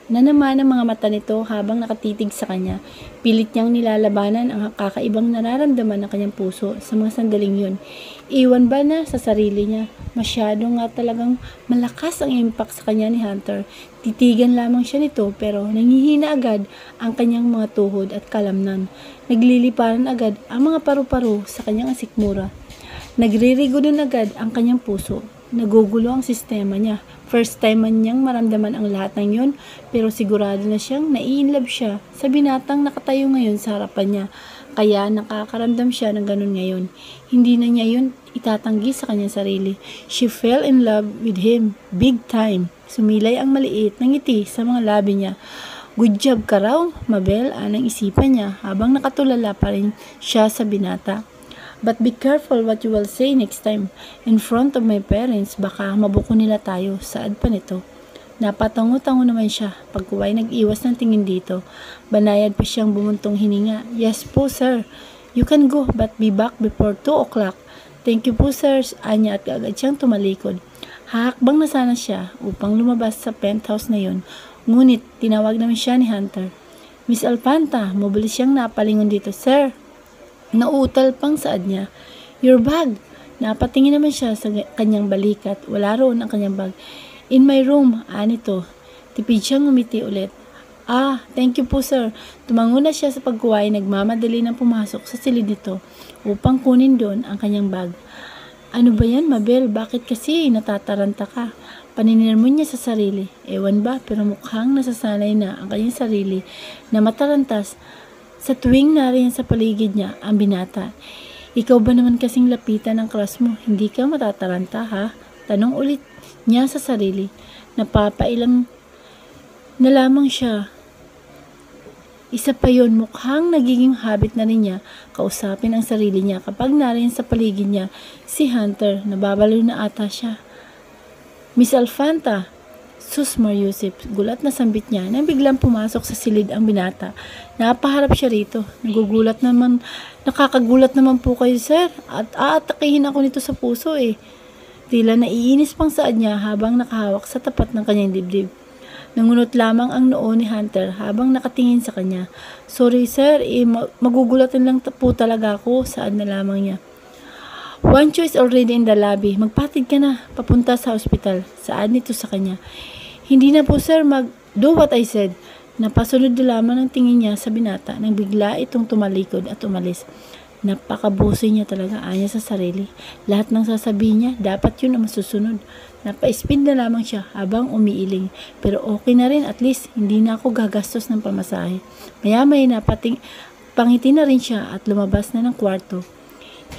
na naman ang mga mata nito habang nakatitig sa kanya. Pilit niyang nilalabanan ang kakaibang nararamdaman ng kanyang puso sa mga sandaling yun. Iwan ba na sa sarili niya? Masyado nga talagang malakas ang impact sa kanya ni Hunter. Titigan lamang siya nito pero nangihina agad ang kanyang mga tuhod at kalamnan. Nagliliparan agad ang mga paru-paro sa kanyang asikmura. Nagririgonon agad ang kanyang puso. Nagugulo ang sistema niya. First time man niyang maramdaman ang lahat ng yun, pero sigurado na siyang nai-inlove siya sa binatang nakatayo ngayon sa harapan niya. Kaya nakakaramdam siya ng ganun ngayon. Hindi na niya yun itatanggi sa kanyang sarili. She fell in love with him, big time. Sumilay ang maliit na ngiti sa mga labi niya. Good job ka raw, Mabel, anang isipan niya habang nakatulala pa rin siya sa binata. But be careful what you will say next time. In front of my parents, baka mabuko nila tayo. Saad pa nito. Napatango-tango naman siya. Pagkuway nag-iwas ng tingin dito. Banayad pa siyang bumuntong hininga. Yes po, sir. You can go, but be back before 2 o'clock. Thank you po, sir. Anya at agad siyang tumalikod. Hahakbang na sana siya upang lumabas sa penthouse na yon. Ngunit tinawag naman siya ni Hunter. Miss Alpanta, mabilis siyang napalingon dito. Sir, nauutal pang saad niya. Your bag. Napatingin naman siya sa kanyang balikat. Wala roon ang kanyang bag. In my room, anito. Tipid siyang ngumiti ulit. Ah, thank you po, sir. Tumango na siya sa pagkuway, nagmamadali ng pumasok sa silid nito upang kunin doon ang kanyang bag. Ano ba yan, Mabel? Bakit kasi natataranta ka? Paninirmon niya sa sarili. Ewan ba, pero mukhang nasasanay na ang kanyang sarili na matarantas sa tuwing nariyan sa paligid niya ang binata. Ikaw ba naman kasing lapitan ng crush mo? Hindi ka matataranta, ha? Tanong ulit niya sa sarili. Napapailang na lamang siya. Isa pa yon, mukhang nagiging habit na rin niya kausapin ang sarili niya kapag nariyan sa paligid niya si Hunter. Nababaliw na ata siya. Miss Alfanta, sus Mariusip, gulat na sambit niya nang biglang pumasok sa silid ang binata. Napaharap siya rito. Nakakagulat naman po kayo, sir, at aatakihin ako nito sa puso eh. Tila naiinis pang saad niya habang nakahawak sa tapat ng kanyang dibdib. Nangunot lamang ang noo ni Hunter habang nakatingin sa kanya. Sorry sir, magugulatan lang po talaga ako, saad na lamang niya. Juancho is already in the lobby. Magpatid ka na, papunta sa ospital. Saad nito sa kanya. Hindi na po sir, do what I said. Napasunod na lamang ang tingin niya sa binata nang bigla itong tumalikod at umalis. Napakabusi niya talaga, anya sa sarili. Lahat ng sasabihin niya, dapat yun ang masusunod. Napa-speed na lamang siya habang umiiling. Pero okay na rin, at least hindi na ako gagastos ng pamasahe. Maya-maya pangiti na rin siya at lumabas na ng kwarto.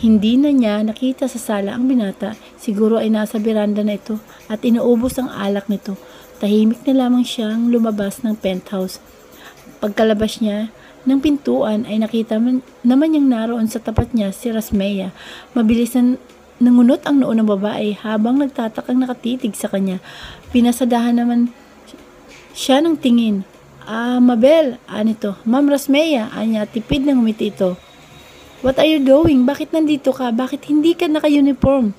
Hindi na niya nakita sa sala ang binata. Siguro ay nasa beranda na ito at inuubos ang alak nito. Tahimik na lamang siyang lumabas ng penthouse. Pagkalabas niya ng pintuan ay nakita naman niyang naroon sa tapat niya si Rasmeya. Mabilis na nangunot ang noo ng babae habang nagtatakang nakatitig sa kanya. Pinasadahan naman siya ng tingin. Ah, Mabel, anito. Ma'am Rasmeya, anya, tipid na ngumiti ito. What are you doing? Bakit nandito ka? Bakit hindi ka naka-uniform?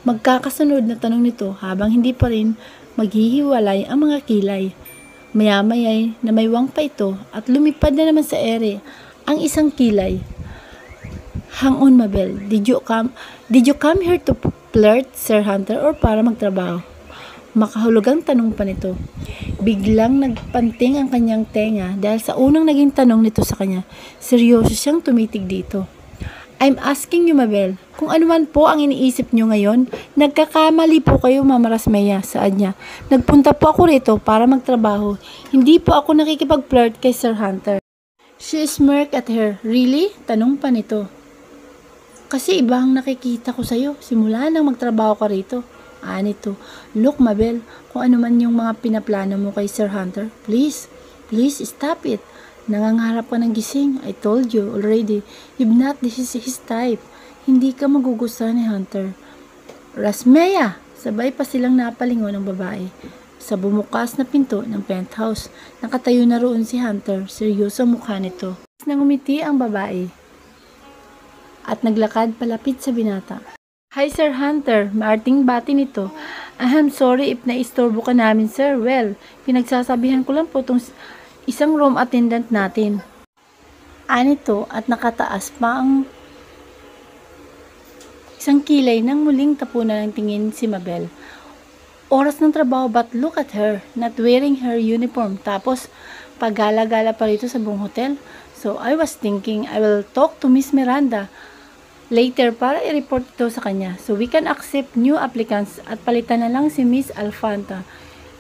Magkakasunod na tanong nito habang hindi pa rin maghihiwalay ang mga kilay. Maya-mayay na may wang pa ito at lumipad na naman sa ere ang isang kilay. Hang on, Mabel. Did you come here to flirt, Sir Hunter, or para magtrabaho? Makahulugang tanong pa nito. Biglang nagpanting ang kanyang tenga dahil sa unang naging tanong nito sa kanya. Seryoso siyang tumitig dito. I'm asking you, Mabel, kung ano man po ang iniisip nyo ngayon, nagkakamali po kayo, Mama Rasmeya, saad niya. Nagpunta po ako rito para magtrabaho. Hindi po ako nakikipag-flirt kay Sir Hunter. She smirked at her. Really? Tanong pa nito. Kasi iba ang nakikita ko sa'yo. Simula nang magtrabaho ka rito. Anito. Look, Mabel, kung ano man yung mga pinaplano mo kay Sir Hunter, please stop it. Nangangarap ka ng gising. I told you already. If not, this is his type. Hindi ka magugustuhan ni Hunter. Rasmeya! Sabay pa silang napalingon ng babae. Sa bumukas na pinto ng penthouse, nakatayo na roon si Hunter. Seryoso ang mukha nito. Nangumiti ang babae at naglakad palapit sa binata. Hi Sir Hunter, maarting bati nito. I'm sorry if naistorbo ka namin sir. Well, pinagsasabihan ko lang po itong isang room attendant natin. Anito at nakataas pa ang isang kilay nang muling tapunan ng tingin si Mabel. Oras ng trabaho, but look at her, not wearing her uniform. Tapos, paggala-gala pa rito sa buong hotel. So, I was thinking I will talk to Miss Miranda later para i-report ito sa kanya. So, we can accept new applicants at palitan na lang si Miss Alfanta.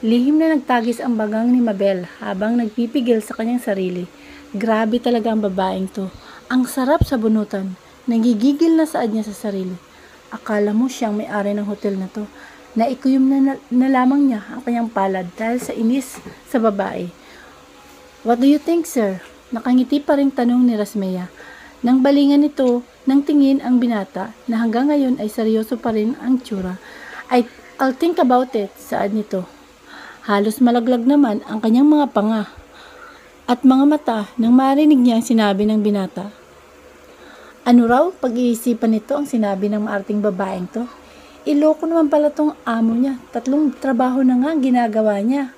Lihim na nagtagis ang bagang ni Mabel habang nagpipigil sa kanyang sarili. Grabe talaga ang babaeng to. Ang sarap sa bunutan. Nagigigil na saad niya sa sarili. Akala mo siyang may-ari ng hotel na to. Naikuyom na lamang niya ang kanyang palad dahil sa inis sa babae. What do you think, sir? Nakangiti pa ring tanong ni Rasmea. Nang balingan nito ng tingin ang binata na hanggang ngayon ay seryoso pa rin ang tsura. I'll think about it, saad nito. Halos malaglag naman ang kanyang mga panga at mga mata nang marinig niya ang sinabi ng binata. Ano raw pag-iisipan nito ang sinabi ng maarting babaeng to? Iloko naman pala tong amo niya. 3 trabaho na nga ang ginagawa niya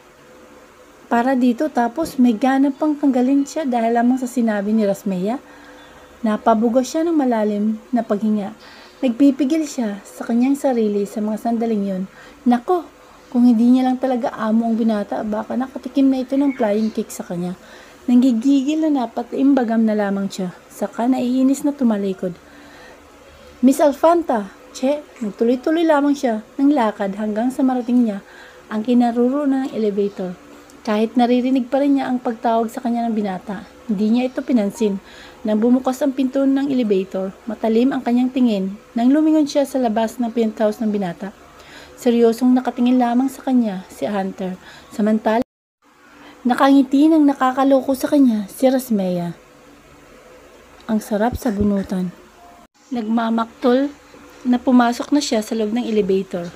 para dito, tapos may ganap pang tanggalin siya dahil lamang sa sinabi ni Rasmea. Napabuga siya ng malalim na paghinga. Nagpipigil siya sa kanyang sarili sa mga sandaling yun. Nako, kung hindi niya lang talaga amo ang binata, baka nakatikim na ito ng flying kick sa kanya. Nanggigigil na napatiimbagam na lamang siya. Saka naiinis na tumalikod. Miss Alfanta, nagtuloy-tuloy lamang siya ng lakad hanggang sa marating niya ang kinaroroonan ng elevator. Kahit naririnig pa rin niya ang pagtawag sa kanya ng binata, hindi niya ito pinansin. Nang bumukas ang pinto ng elevator, matalim ang kanyang tingin nang lumingon siya sa labas ng penthouse ng binata. Seryosong nakatingin lamang sa kanya si Hunter, samantala nakangiti ng nakakaloko sa kanya si Rasmea. Ang sarap sa bunutan. Nagmamaktol na pumasok na siya sa loob ng elevator.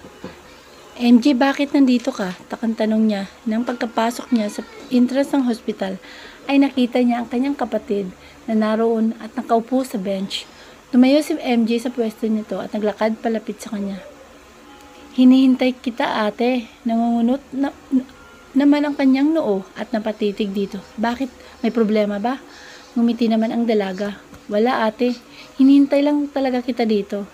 MJ, bakit nandito ka? Takang tanong niya. Nang pagkapasok niya sa entrance ng hospital, ay nakita niya ang kanyang kapatid na naroon at nakaupo sa bench. Tumayo si MJ sa pwesto nito at naglakad palapit sa kanya. Hinihintay kita, ate. Nangungunot naman ang kanyang noo at napatitig dito. Bakit? May problema ba? Ngumiti naman ang dalaga. Wala, ate. Hinihintay lang talaga kita dito.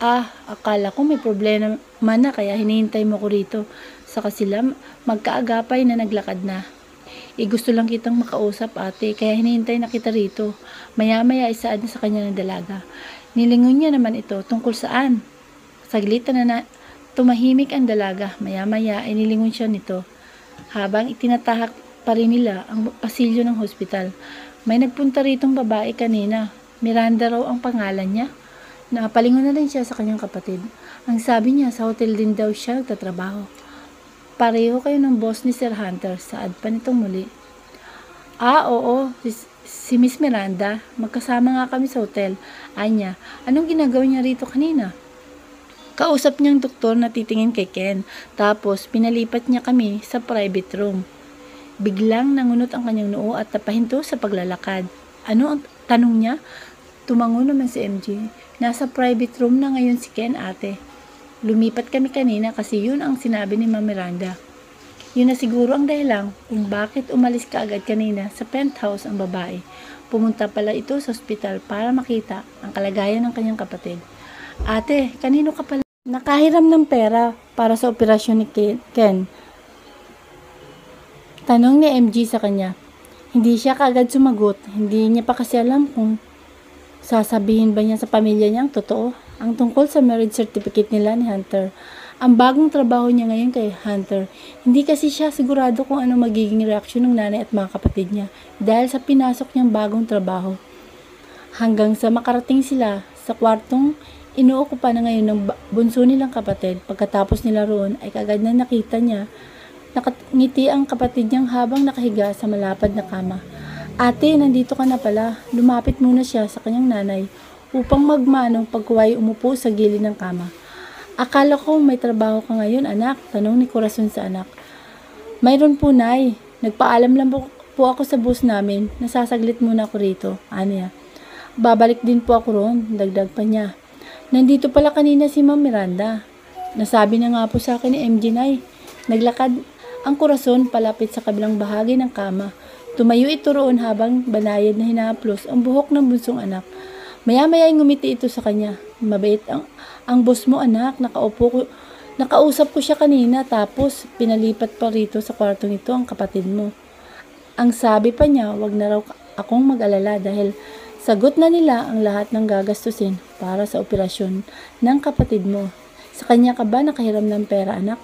Akala ko may problema na kaya hinihintay mo ko rito. Saka sila magkaagapay na naglakad na. Gusto lang kitang makausap, ate, kaya hinihintay na kita rito. Maya-maya isaad na sa kanya ng dalaga. Nilingon niya naman ito tungkol saan. Saglit na tumahimik ang dalaga. Maya-maya ay nilingon siya nito. Habang itinatahak pa rin nila ang pasilyo ng hospital. May nagpunta ritong babae kanina. Miranda raw ang pangalan niya. Napalingon na rin siya sa kanyang kapatid. Ang sabi niya, sa hotel din daw siya nagtatrabaho. Pareho kayo ng boss ni Sir Hunter, saad pa nitong muli. Oo, si Miss Miranda. Magkasama nga kami sa hotel. Anya, anong ginagawa niya rito kanina? Kausap niyang doktor na titingin kay Ken. Tapos, pinalipat niya kami sa private room. Biglang nangunot ang kanyang noo at napahinto sa paglalakad. Ano ang tanong niya? Tumango naman si MJ. Nasa private room na ngayon si Ken, ate. Lumipat kami kanina kasi yun ang sinabi ni Ma'am Miranda. Yun na siguro ang dahilan kung bakit umalis ka agad kanina sa penthouse ang babae. Pumunta pala ito sa ospital para makita ang kalagayan ng kanyang kapatid. Ate, kanino ka pala nakahiram ng pera para sa operasyon ni Ken? Tanong ni MJ sa kanya. Hindi siya kaagad sumagot. Hindi niya pa kasi alam kung sasabihin ba niya sa pamilya niya ang totoo, ang tungkol sa marriage certificate nila ni Hunter. Ang bagong trabaho niya ngayon kay Hunter. Hindi kasi siya sigurado kung ano magiging reaksyon ng nanay at mga kapatid niya dahil sa pinasok niyang bagong trabaho. Hanggang sa makarating sila sa kwartong inuokupa na ngayon ng bunso nilang kapatid. Pagkatapos nila roon ay kagad na nakita niya nakangiti ang kapatid niyang habang nakahiga sa malapad na kama. Ate, nandito ka na pala. Lumapit muna siya sa kanyang nanay upang magmanong pagkuway umupo sa gilid ng kama. Akala ko may trabaho ka ngayon, anak. Tanong ni Corazon sa anak. Mayroon po, nay. Nagpaalam lang po ako sa boss namin. Nasasaglit muna ako rito. Anya. Babalik din po ako roon. Dagdag pa niya. Nandito pala kanina si Ma'am Miranda. Nasabi na nga po sa akin ni MJ, nay. Naglakad ang Corazon palapit sa kabilang bahagi ng kama. Tumayo ito roon habang banayad na hinahaplos ang buhok ng bunsong anak. Maya-maya ay ngumiti ito sa kanya. Mabait ang boss mo, anak. Nakausap ko siya kanina tapos pinalipat pa rito sa kwartong ito ang kapatid mo. Ang sabi pa niya, wag na raw akong mag-alala dahil sagot na nila ang lahat ng gagastusin para sa operasyon ng kapatid mo. Sa kanya ka ba nakahiram ng pera, anak?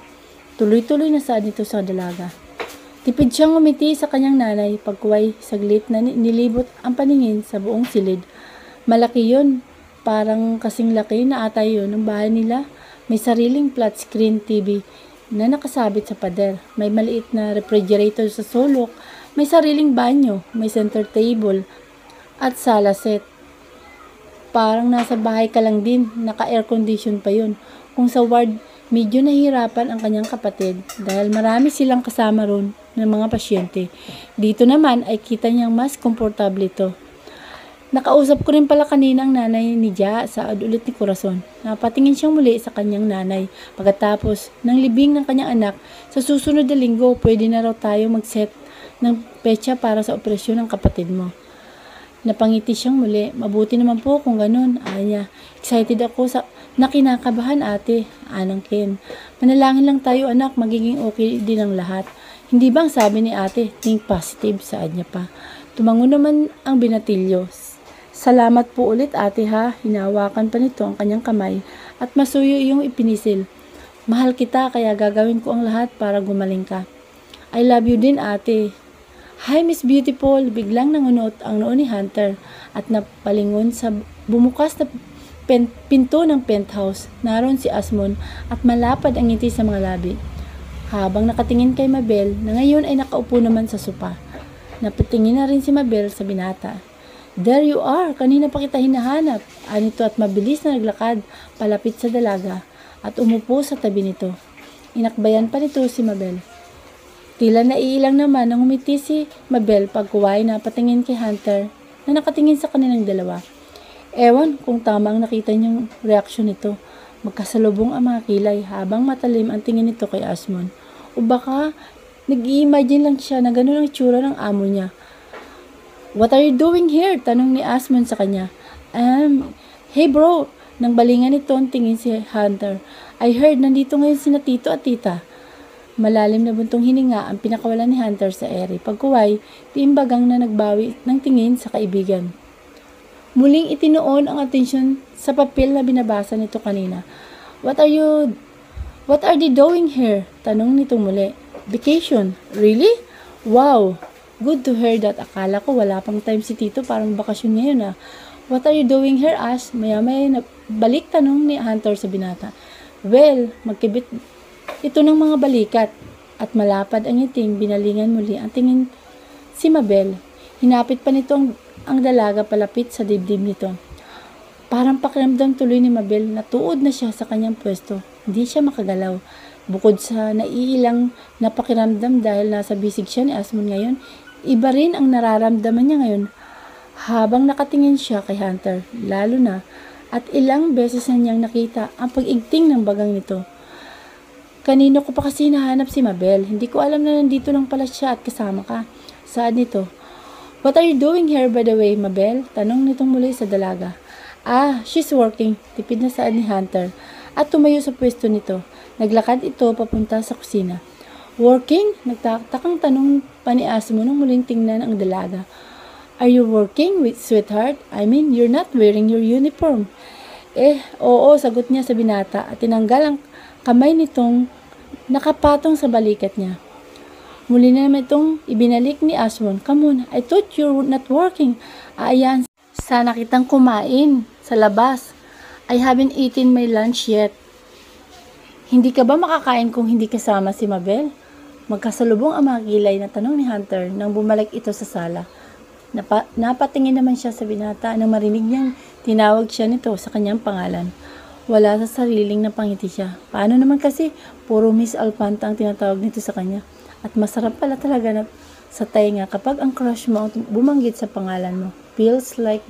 Tuloy-tuloy na saad nito sa dalaga. Tipid siyang umiti sa kanyang nanay pagkuway saglit na nilibot ang paningin sa buong silid. Malaki yun. Parang kasing laki na ata yun ng bahay nila. May sariling flat screen TV na nakasabit sa pader. May maliit na refrigerator sa sulok. May sariling banyo, may center table, at sala set. Parang nasa bahay ka lang din, naka-air condition pa yun. Kung sa ward, medyo nahihirapan ang kanyang kapatid dahil marami silang kasama ron ng mga pasyente. Dito naman ay kita niyang mas komportable ito. Nakausap ko rin pala kanina ang nanay ni Ja sa ulit ni Corazon. Napatingin siyang muli sa kanyang nanay. Pagkatapos ng libing ng kanyang anak, sa susunod na linggo, pwede na raw tayo mag-set ng petsa para sa operasyon ng kapatid mo. Napangiti siyang muli. Mabuti naman po kung ganun, Anya. Excited ako sa nakinakabahan ate, anang Ken. Manalangin lang tayo anak, magiging okay din ang lahat. Hindi bang sabi ni ate, think positive, saad niya pa. Tumango naman ang binatilyo. Salamat po ulit ate ha, hinawakan pa nito ang kanyang kamay at masuyo iyong ipinisil. Mahal kita kaya gagawin ko ang lahat para gumaling ka. I love you din ate. Hi Miss Beautiful, biglang nangunot ang noo ni Hunter at napalingon sa bumukas na pinto ng penthouse. Naroon si Asmon at malapad ang ngiti sa mga labi. Habang nakatingin kay Mabel na ngayon ay nakaupo naman sa sopa. Napatingin na rin si Mabel sa binata. There you are, kanina pa kita hinahanap. Anito at mabilis na naglakad palapit sa dalaga at umupo sa tabi nito. Inakbayan pa nito si Mabel. Tila naiilang naman nang umiti si Mabel pagkuway na patingin kay Hunter na nakatingin sa kanilang dalawa. Ewan kung tama ang nakita niyang reaksyon nito. Magkasalubong ang mga kilay habang matalim ang tingin nito kay Asmon. O baka nag-i-imagine lang siya na gano'n ang itsura ng amo niya. What are you doing here? Tanong ni Asmon sa kanya. Hey bro, nang balingan nito ang tingin si Hunter. I heard nandito ngayon sina tito at tita. Malalim na buntong hininga ang pinakawalan ni Hunter sa ere. Pagkuway, tiimbagang na nagbawi ng tingin sa kaibigan. Muling itinoon ang atensyon sa papel na binabasa nito kanina. What are they doing here? Tanong nito muli. Vacation? Really? Wow! Good to hear that. Akala ko wala pang time si Tito, parang bakasyon ngayon ah. What are you doing here, Ash? Maya-maya na balik tanong ni Hunter sa binata. Well, magkibit ito ng mga balikat at malapad ang ngiting, binalingan muli ang tingin si Mabel. Hinapit pa nito ang dalaga palapit sa dibdib nito. Parang pakiramdam tuloy ni Mabel na tuod na siya sa kanyang pwesto. Hindi siya makagalaw. Bukod sa naiilang napakiramdam dahil nasa bisig siya ni Asmon ngayon, iba rin ang nararamdaman niya ngayon habang nakatingin siya kay Hunter, lalo na at ilang beses na niyang nakita ang pag-igting ng bagang nito. Kanino ko pa kasi nahanap si Mabel, hindi ko alam na nandito lang pala siya at kasama ka. Saad nito. What are you doing here by the way, Mabel? Tanong nitong muli sa dalaga. She's working, tipid na saad ni Hunter at tumayo sa pwesto nito. Naglakad ito papunta sa kusina. Working? Nagtatakang tanong pa ni Asmo nung muling tingnan ang dalaga. Are you working with sweetheart? I mean, you're not wearing your uniform. Oo, sagot niya sa binata at tinanggal ang kamay nitong nakapatong sa balikat niya. Muli na naman itong ibinalik ni Aswon. Come on, I thought you're not working. Ayan, sana kitang kumain sa labas. I haven't eaten my lunch yet. Hindi ka ba makakain kung hindi kasama si Mabel? Magkasalubong ang mga kilay na tanong ni Hunter nang bumalik ito sa sala. Napatingin naman siya sa binata nang marinig niyang tinawag siya nito sa kanyang pangalan. Wala sa sariling napangiti siya. Paano naman kasi puro Miss Alpanta ang tinatawag nito sa kanya? At masarap pala talaga na sa tainga kapag ang crush mo bumanggit sa pangalan mo. Feels like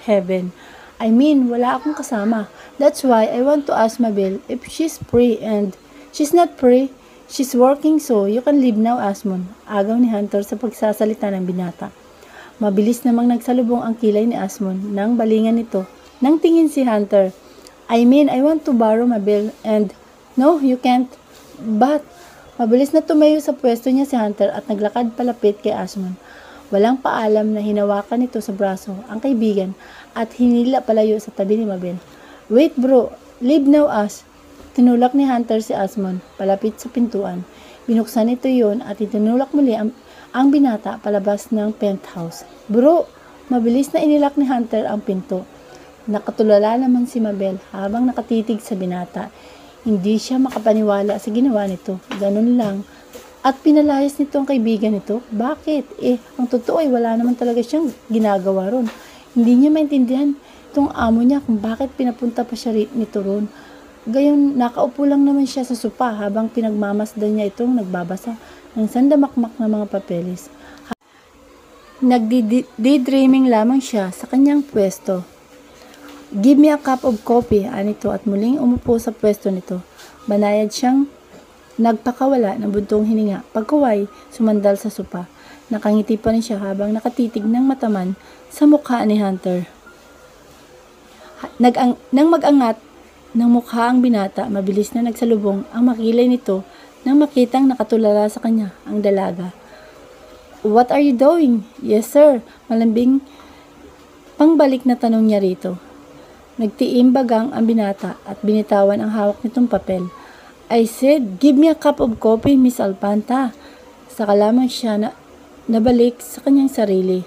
heaven. I mean, wala akong kasama. That's why I want to ask Mabel if she's free and she's not free. She's working so you can leave now, Asmon. Agaw ni Hunter sa pagsasalita ng binata. Mabilis namang nagsalubong ang kilay ni Asmon nang balingan nito. Nang tingin si Hunter, I mean, I want to borrow Mabel and no, you can't. But, mabilis na tumayo sa pwesto niya si Hunter at naglakad palapit kay Asmon. Walang paalam na hinawakan nito sa braso ang kaibigan at hinila palayo sa tabi ni Mabel. Wait bro, leave now As. Tinulak ni Hunter si Asmon palapit sa pintuan. Binuksan nito yon at itinulak muli ang binata palabas ng penthouse. Bro, mabilis na inilak ni Hunter ang pinto. Nakatulala naman si Mabel habang nakatitig sa binata. Hindi siya makapaniwala sa ginawa nito. Ganun lang At pinalayas nito ang kaibigan nito. Bakit? Ang totoo ay wala naman talaga siyang ginagawa ron. Hindi niya maintindihan itong amo niya kung bakit pinapunta pa siya nito ron. Gayon, nakaupo lang naman siya sa sopa habang pinagmamasdan niya itong nagbabasa ng sandamakmak na mga papeles. Nagdi-daydreaming lamang siya sa kanyang pwesto. Give me a cup of coffee, anito, at muling umupo sa pwesto nito. Banayad siyang nagpakawala ng buntong hininga. Pagkaway, sumandal sa sopa. Nakangiti pa rin siya habang nakatitig ng mataman sa mukha ni Hunter. Nang mag-angat ng mukha ang binata, mabilis na nagsalubong ang makilay nito nang makitang nakatulala sa kanya ang dalaga. What are you doing? Yes, sir. Malambing pangbalik na tanong niya rito. Nagtiimbagang ang binata at binitawan ang hawak nitong papel. I said, give me a cup of coffee, Miss Alpanta. Saka lamang siya nabalik sa kanyang sarili.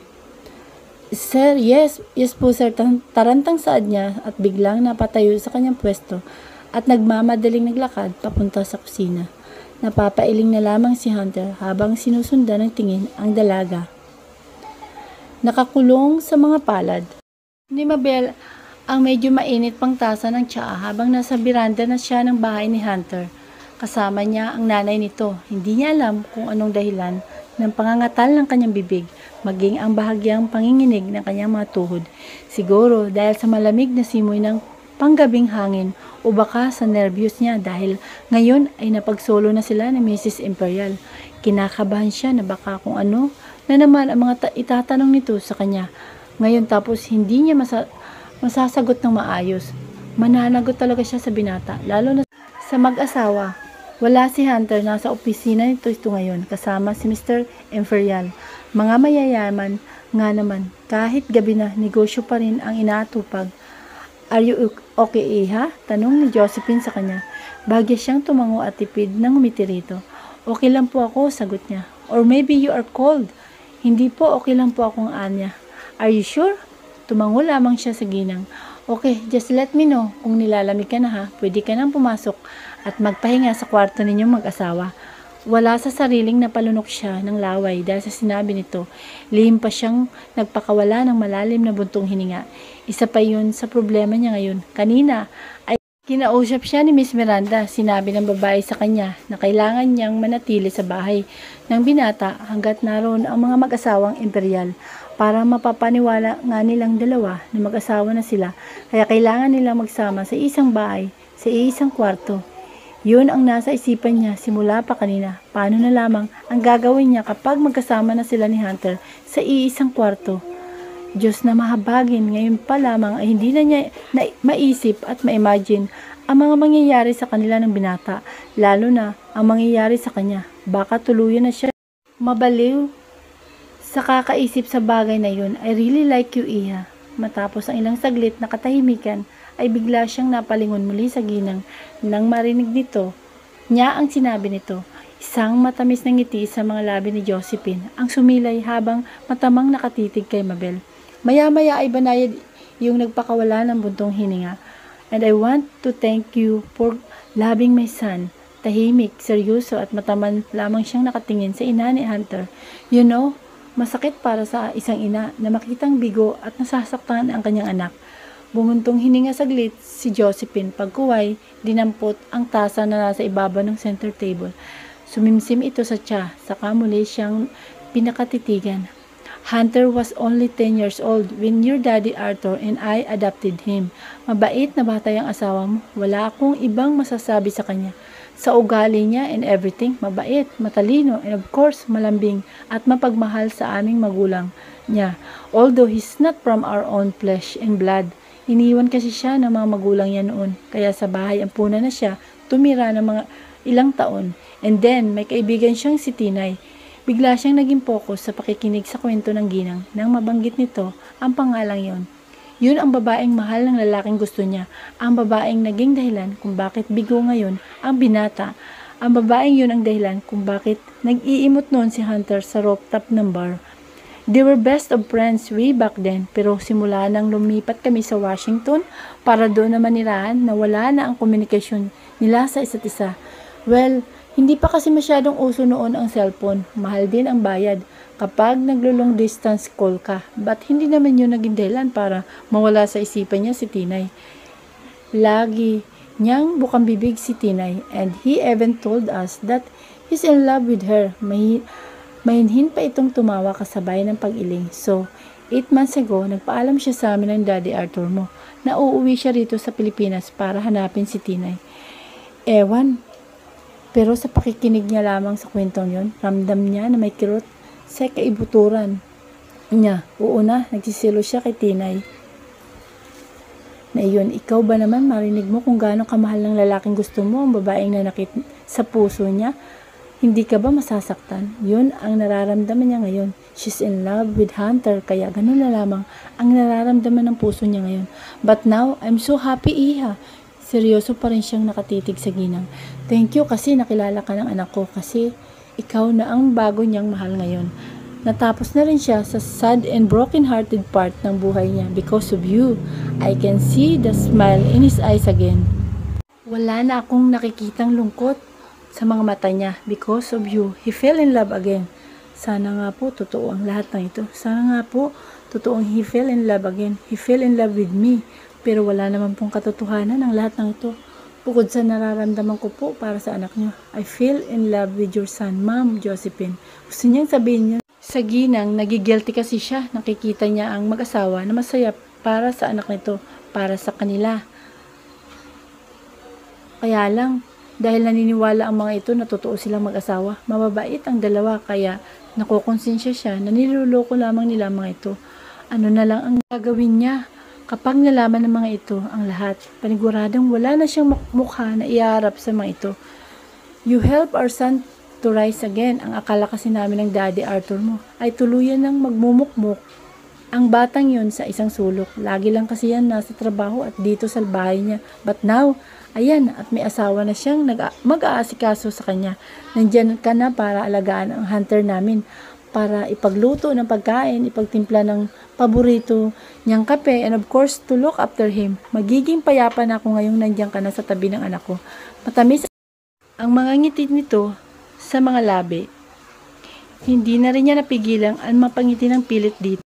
Sir, yes po sir, tarantang saad niya at biglang napatayo sa kanyang pwesto at nagmamadaling naglakad papunta sa kusina. Napapailing na lamang si Hunter habang sinusundan ng tingin ang dalaga. Nakakulong sa mga palad ni Mabel ang medyo mainit pang tasa ng tsaa habang nasa biranda na siya ng bahay ni Hunter. Kasama niya ang nanay nito. Hindi niya alam kung anong dahilan ng pangangatal ng kanyang bibig, maging ang bahagyang panginginig ng kanyang mga tuhod. Siguro dahil sa malamig na simoy ng panggabing hangin o baka sa nervyos niya dahil ngayon ay napagsolo na sila ni Mrs. Imperial. Kinakabahan siya na baka kung ano na naman ang mga itatanong nito sa kanya. Ngayon tapos hindi niya masasagot ng maayos. Mananagot talaga siya sa binata, lalo na sa mag-asawa. Wala si Hunter, nasa opisina nito ngayon kasama si Mr. Imperial. Mga mayayaman nga naman, kahit gabi na, negosyo pa rin ang inaatupag. Are you okay, ha? Tanong ni Josephine sa kanya. Bagya siyang tumango at tipid nang umiti rito. Okay lang po ako, sagot niya. Or maybe you are cold. Hindi po, okay lang po akong anya. Are you sure? Tumango lamang siya sa ginang. Okay, just let me know kung nilalamig ka na ha. Pwede ka nang pumasok at magpahinga sa kwarto ninyong mag-asawa. Wala sa sariling napalunok siya ng laway dahil sa sinabi nito. Lihim pa siyang nagpakawala ng malalim na buntong hininga. Isa pa yun sa problema niya ngayon. Kanina ay kinausap siya ni Miss Miranda. Sinabi ng babae sa kanya na kailangan niyang manatili sa bahay ng binata hanggat naroon ang mga mag-asawang imperial. Para mapapaniwala nga nilang dalawa na mag-asawa na sila, kaya kailangan nilang magsama sa isang bahay, sa isang kwarto. Yun ang nasa isipan niya simula pa kanina. Paano na lamang ang gagawin niya kapag magkasama na sila ni Hunter sa iisang kwarto? Diyos na mahabagin, ngayon pa lamang ay hindi na niya maisip at ma-imagine ang mga mangyayari sa kanila ng binata, lalo na ang mangyayari sa kanya. Baka tuluyan na siya mabaliw sa kakaisip sa bagay na yun. I really like you, Iha. Matapos ang ilang saglit na katahimikan, ay bigla siyang napalingon muli sa ginang nang marinig nito. Niya ang sinabi nito. Isang matamis na ngiti sa mga labi ni Josephine ang sumilay habang matamang nakatitig kay Mabel. Maya-maya ay banayad yung nagpakawala ng buntong hininga. And I want to thank you for loving my son. Tahimik, seryoso at mataman lamang siyang nakatingin sa ina ni Hunter. You know, masakit para sa isang ina na makitang bigo at nasasaktan ang kanyang anak. Bumuntong hininga saglit si Josephine. Pagkuway, dinampot ang tasa na nasa ibaba ng center table. Sumimsim ito sa tsa, saka muli siyang pinakatitigan. Hunter was only 10 years old when your daddy Arthur and I adopted him. Mabait na bata yung asawa mo. Wala akong ibang masasabi sa kanya. Sa ugali niya and everything, mabait, matalino, and of course, malambing at mapagmahal sa aming magulang niya. Although he's not from our own flesh and blood. Iniwan kasi siya ng mga magulang niya noon. Kaya sa bahay ampunan na siya, tumira ng mga ilang taon. And then, may kaibigan siyang si Tinay. Bigla siyang naging focus sa pakikinig sa kwento ng ginang nang mabanggit nito ang pangalang yon. Yun ang babaeng mahal ng lalaking gusto niya. Ang babaeng naging dahilan kung bakit bigo ngayon ang binata. Ang babaeng yun ang dahilan kung bakit nag-iimot noon si Hunter sa rooftop ng bar. They were best of friends way back then, pero simula nang lumipat kami sa Washington para doon naman nirahan na wala na ang komunikasyon nila sa isa't isa. Well, hindi pa kasi masyadong uso noon ang cellphone. Mahal din ang bayad kapag naglo-long distance call ka. But hindi naman yun naging dahilan para mawala sa isipan niya si Tinay. Lagi niyang bukang bibig si Tinay, and he even told us that he's in love with her. Mahinhin pa itong tumawa kasabay ng pag-iling. So, 8 months ago, nagpaalam siya sa amin ng Daddy Arthur mo na uuwi siya rito sa Pilipinas para hanapin si Tinay. Ewan, pero sa pakikinig niya lamang sa kwentong yon, ramdam niya na may kirot sa kaibuturan niya. Oo na, nagsisilo siya kay Tinay. Na iyon, ikaw ba naman marinig mo kung gaano kamahal ng lalaking gusto mo, ang babaeng nanakit sa puso niya? Hindi ka ba masasaktan? Yun ang nararamdaman niya ngayon. She's in love with Hunter, kaya ganun na lamang ang nararamdaman ng puso niya ngayon. But now, I'm so happy, Iha. Seryoso pa rin siyang nakatitig sa ginang. Thank you kasi nakilala ka ng anak ko, kasi ikaw na ang bago niyang mahal ngayon. Natapos na rin siya sa sad and broken-hearted part ng buhay niya. Because of you, I can see the smile in his eyes again. Wala na akong nakikitang lungkot sa mga mata niya. Because of you, he fell in love again. Sana nga po totoo ang lahat ng ito. Sana nga po totoong he fell in love again. He fell in love with me. Pero wala naman pong katotohanan ang lahat ng ito. Bukod sa nararamdaman ko po para sa anak niyo. I fell in love with your son, Ma'am Josephine. Gusto niyang sabihin niya. Sa ginang, nagigilty kasi siya. Nakikita niya ang mag-asawa na masaya para sa anak nito, para sa kanila. Kaya lang, dahil naniniwala ang mga ito na totoo silang mag-asawa, mababait ang dalawa, kaya nakukonsensya siya na niloloko lamang nila ang mga ito. Ano na lang ang gagawin niya kapag nalaman ng mga ito ang lahat? Paniguradong wala na siyang mukha na iharap sa mga ito. You help our son to rise again. Ang akala kasi namin ng Daddy Arthur mo ay tuluyan ng magmumukmuk ang batang yon sa isang sulok. Lagi lang kasi yan nasa trabaho at dito sa bahay niya. But now, ayan, at may asawa na siyang mag-aasikaso sa kanya. Nandyan ka na para alagaan ang Hunter namin, para ipagluto ng pagkain, ipagtimpla ng paborito niyang kape, and of course, to look after him. Magiging payapa na ako ngayong nandyan ka na sa tabi ng anak ko. Matamis ang mga ngiti nito sa mga labi. Hindi na rin niya napigilang ang mapangiti ng pilit dito.